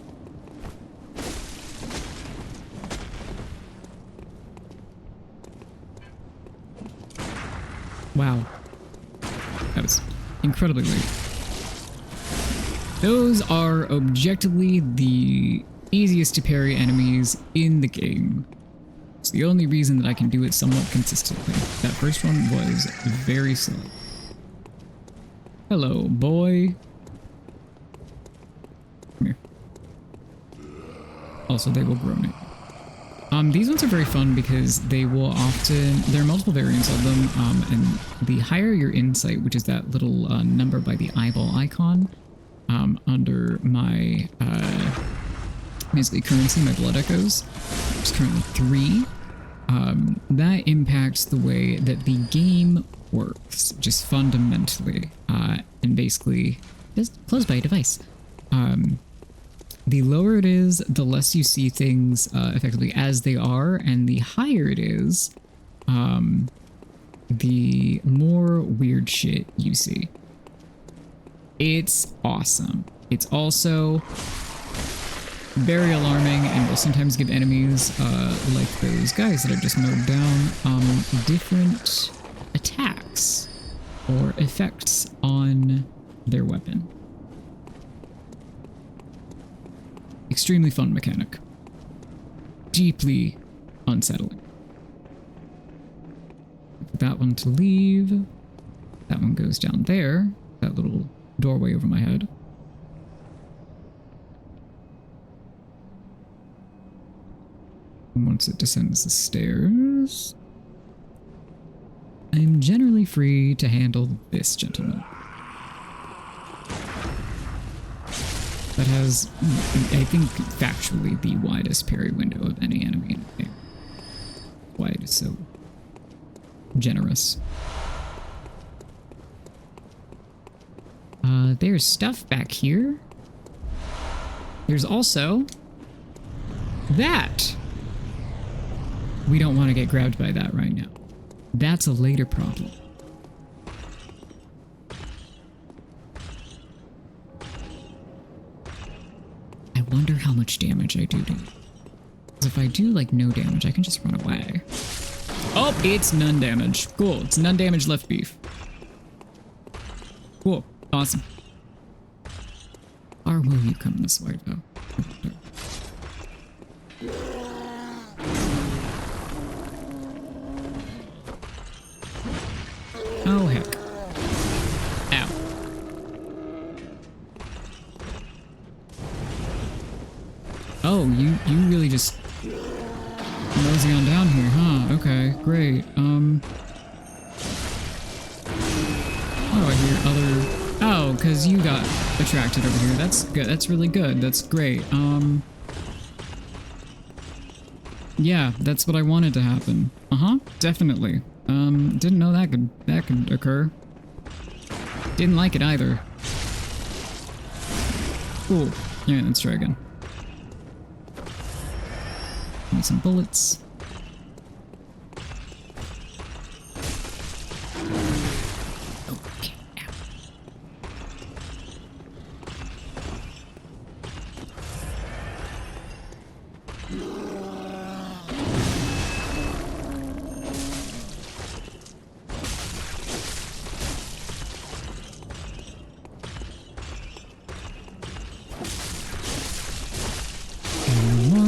Wow. That was incredibly late. Those are objectively the easiest to parry enemies in the game. It's the only reason that I can do it somewhat consistently. That first one was very slow. Hello, boy. Come here. Also, they will groan it. These ones are very fun because they will often, there are multiple variants of them, and the higher your insight, which is that little number by the eyeball icon, under my, basically currency, my blood echoes, which is currently 3, that impacts the way that the game works, just fundamentally, and basically just closed by a device. The lower it is, the less you see things effectively as they are, and the higher it is, the more weird shit you see. It's awesome. It's also very alarming and will sometimes give enemies, like those guys that I've just mowed down, different attacks or effects on their weapon. Extremely fun mechanic. Deeply unsettling. For that one to leave. That one goes down there. That little doorway over my head. And once it descends the stairs, I'm generally free to handle this gentleman. That has, I think, factually the widest parry window of any enemy in the game. Why it is so generous. There's stuff back here. There's also that. We don't want to get grabbed by that right now. That's a later problem. I wonder how much damage I do to you. Because if I do, like, no damage, I can just run away. Oh, it's none damage. Cool. It's none damage left beef. Cool. Awesome. Or will you come this way, though? Oh, heck. Ow. Oh, you really just nosy on down here, huh? Okay, great. Oh, I hear other... Oh, because you got attracted over here. That's good. That's really good. That's great. Yeah, that's what I wanted to happen. Uh-huh, definitely. Didn't know that could occur. Didn't like it either. Cool. Yeah, let's try again. Need some bullets. Okay, ow.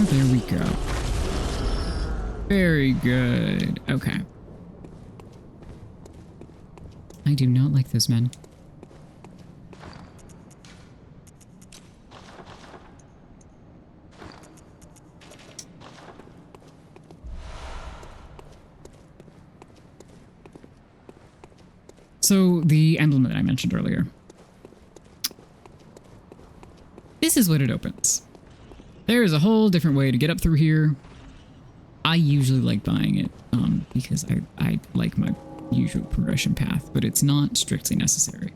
There we go. Very good. Okay. I do not like those men. So, the emblem that I mentioned earlier. This is what it opens. There is a whole different way to get up through here. I usually like buying it because I like my usual progression path, but it's not strictly necessary.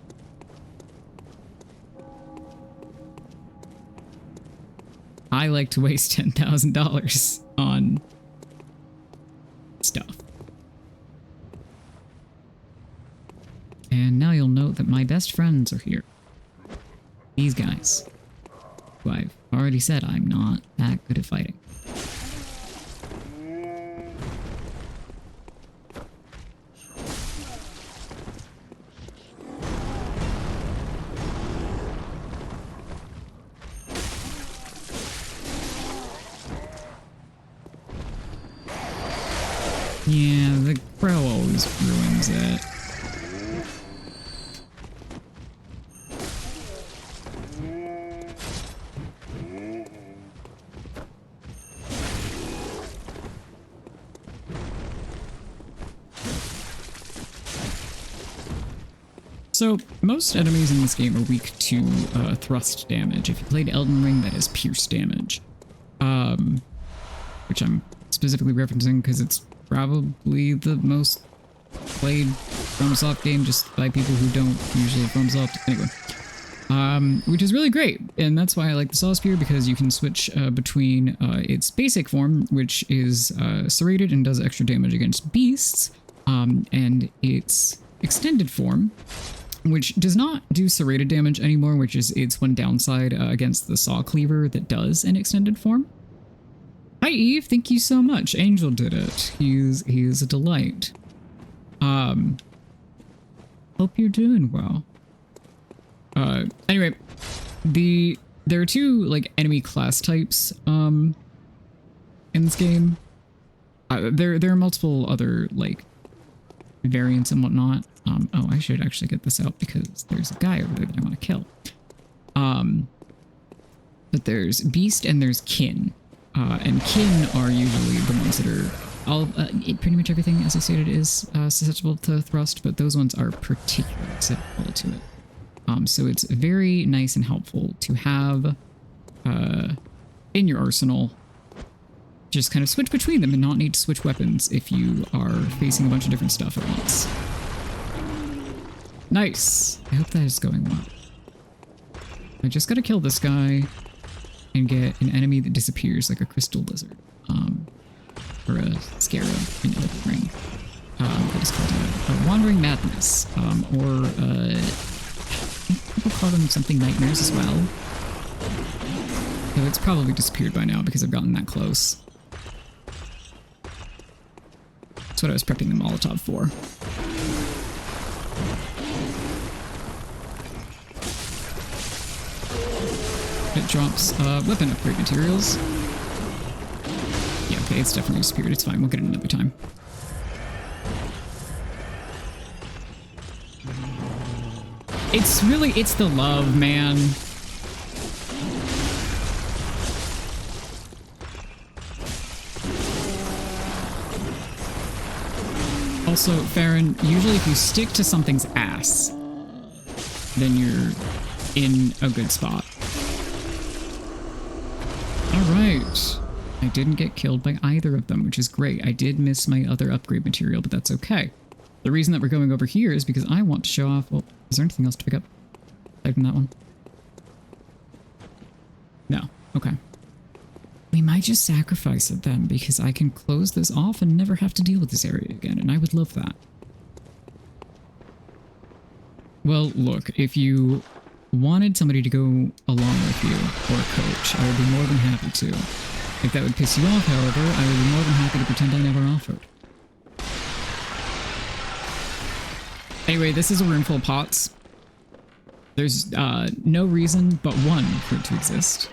I like to waste $10,000 on stuff. And now you'll note that my best friends are here. These guys, who I've already said I'm not that good at fighting. Yeah, the crow always ruins it. So, most enemies in this game are weak to thrust damage. If you played Elden Ring, that is pierce damage. Which I'm specifically referencing because it's probably the most played FromSoft game just by people who don't usually FromSoft. Anyway. Which is really great, and that's why I like the Saw Spear, because you can switch between its basic form, which is serrated and does extra damage against beasts, and its extended form, which does not do serrated damage anymore, which is its one downside against the Saw Cleaver that does an extended form. Hi Eve, thank you so much. Angel did it. He is a delight. Hope you're doing well. Anyway, there are two like enemy class types in this game. There are multiple other like variants and whatnot. Oh, I should actually get this out because there's a guy over there that I want to kill. But there's Beast and there's Kin. And Kin are usually the ones that are all, pretty much everything, as I stated, is susceptible to thrust, but those ones are particularly susceptible to it. So it's very nice and helpful to have in your arsenal. Just kind of switch between them and not need to switch weapons if you are facing a bunch of different stuff at once. Nice! I hope that is going well. I just gotta kill this guy and get an enemy that disappears like a crystal lizard. Or a scarab in Elden Ring. That is called a Wandering Madness. Or people call them something nightmares as well. Though it's probably disappeared by now because I've gotten that close. That's what I was prepping the Molotov for. It drops weapon upgrade materials. Yeah, okay, it's definitely disappeared. It's fine, we'll get it another time. It's the love, man. Also, Farron, usually if you stick to something's ass, then you're in a good spot. Alright. I didn't get killed by either of them, which is great. I did miss my other upgrade material, but that's okay. The reason that we're going over here is because I want to show off... Well, is there anything else to pick up aside from that one? No. Okay. We might just sacrifice it then, because I can close this off and never have to deal with this area again, and I would love that. Well, look, if you wanted somebody to go along with you, or a coach, I would be more than happy to. If that would piss you off, however, I would be more than happy to pretend I never offered. Anyway, this is a room full of pots. There's no reason but one for it to exist.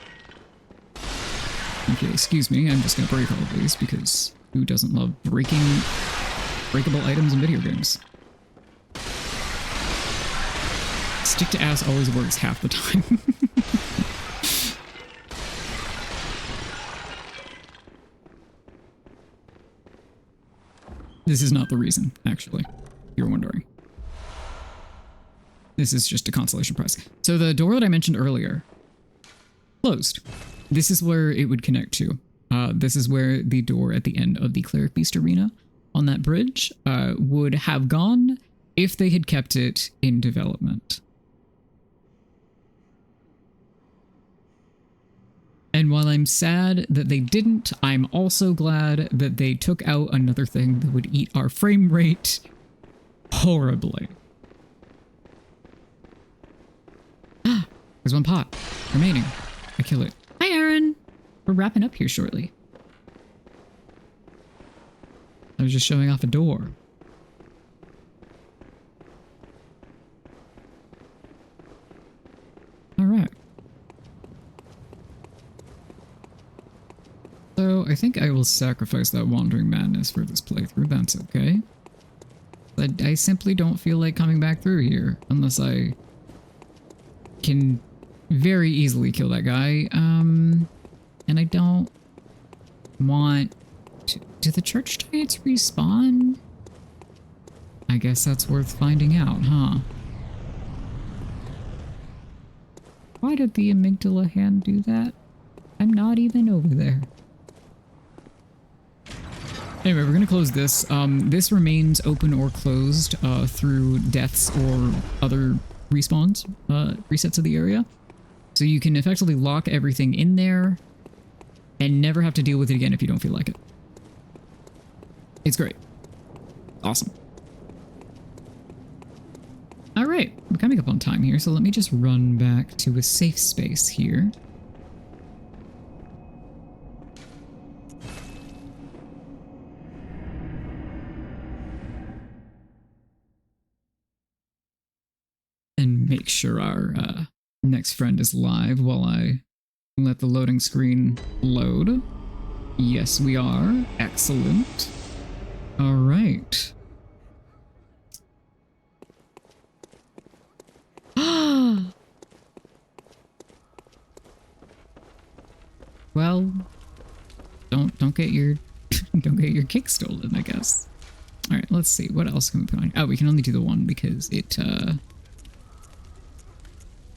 Okay, excuse me, I'm just gonna break all of these because who doesn't love breaking breakable items in video games? Stick to ass always works half the time. This is not the reason, actually, if you're wondering. This is just a consolation prize. So the door that I mentioned earlier, closed. This is where it would connect to. This is where the door at the end of the Cleric Beast Arena on that bridge would have gone if they had kept it in development. And while I'm sad that they didn't, I'm also glad that they took out another thing that would eat our frame rate horribly. There's one pot remaining. I kill it. Hi, Aaron. We're wrapping up here shortly. I was just showing off a door. All right. So I think I will sacrifice that Wandering Madness for this playthrough. That's okay. But I simply don't feel like coming back through here unless I can very easily kill that guy. And I don't want to... Do the church giants respawn? I guess that's worth finding out, huh? Why did the amygdala hand do that? I'm not even over there. Anyway, we're gonna close this. This remains open or closed through deaths or other respawns, resets of the area. So you can effectively lock everything in there and never have to deal with it again if you don't feel like it. It's great. Awesome. All right, we're coming up on time here, so let me just run back to a safe space here. And make sure our next friend is live while I let the loading screen load. Yes, we are. Excellent. All right. Well, don't get your don't get your kick stolen, I guess. All right, let's see. What else can we put on? Oh, we can only do the one because it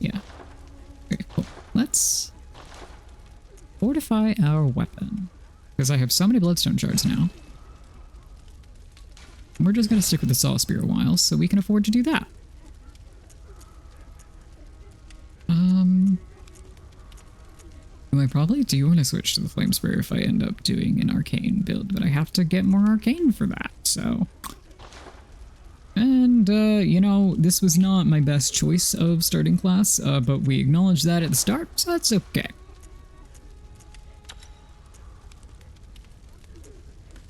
yeah. Okay, cool. Let's fortify our weapon because I have so many bloodstone shards now. We're just gonna stick with the saw spear a while so we can afford to do that. I probably do want to switch to the flame sprayer if I end up doing an arcane build, but I have to get more arcane for that, so. And, you know, this was not my best choice of starting class, but we acknowledged that at the start, so that's okay.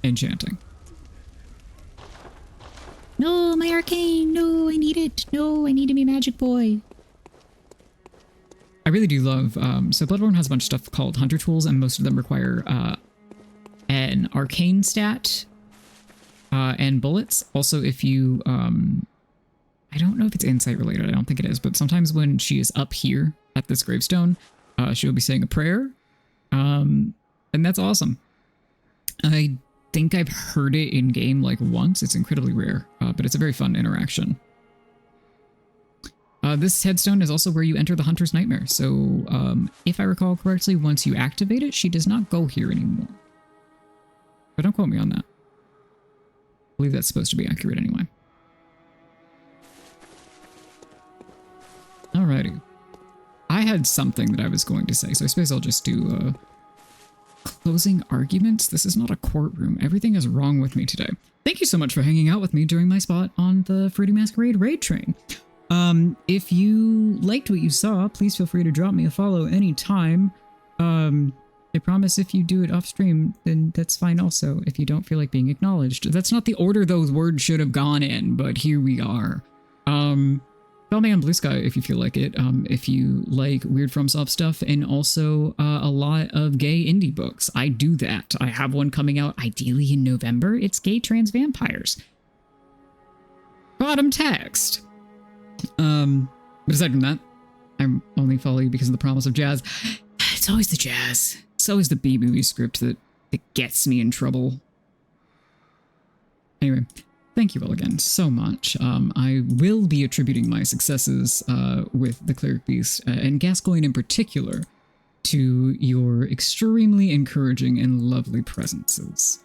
Enchanting.
No, my arcane! No, I need it! No, I need to be magic boy!
I really do love, so Bloodborne has a bunch of stuff called hunter tools, and most of them require an arcane stat and bullets. Also, if you, I don't know if it's insight related, I don't think it is, but sometimes when she is up here at this gravestone, she'll be saying a prayer, and that's awesome. I think I've heard it in game like once. It's incredibly rare, but it's a very fun interaction. This headstone is also where you enter the Hunter's Nightmare, so if I recall correctly, once you activate it, she does not go here anymore. But don't quote me on that. I believe that's supposed to be accurate anyway. Alrighty. I had something that I was going to say, so I suppose I'll just do closing arguments. This is not a courtroom. Everything is wrong with me today. Thank you so much for hanging out with me during my spot on the Fruity Masquerade raid train. If you liked what you saw, please feel free to drop me a follow anytime. I promise if you do it off stream, then that's fine also, if you don't feel like being acknowledged. That's not the order those words should have gone in, but here we are. Follow me on Blue Sky if you feel like it, if you like weird FromSoft stuff, and also a lot of gay indie books. I do that. I have one coming out ideally in November. It's Gay Trans Vampires. Bottom text. But aside from that, I'm only following you because of the promise of jazz. It's always the jazz. It's always the B-movie script that gets me in trouble. Anyway, thank you all again so much. I will be attributing my successes with the Cleric Beast, and Gascoigne in particular, to your extremely encouraging and lovely presences.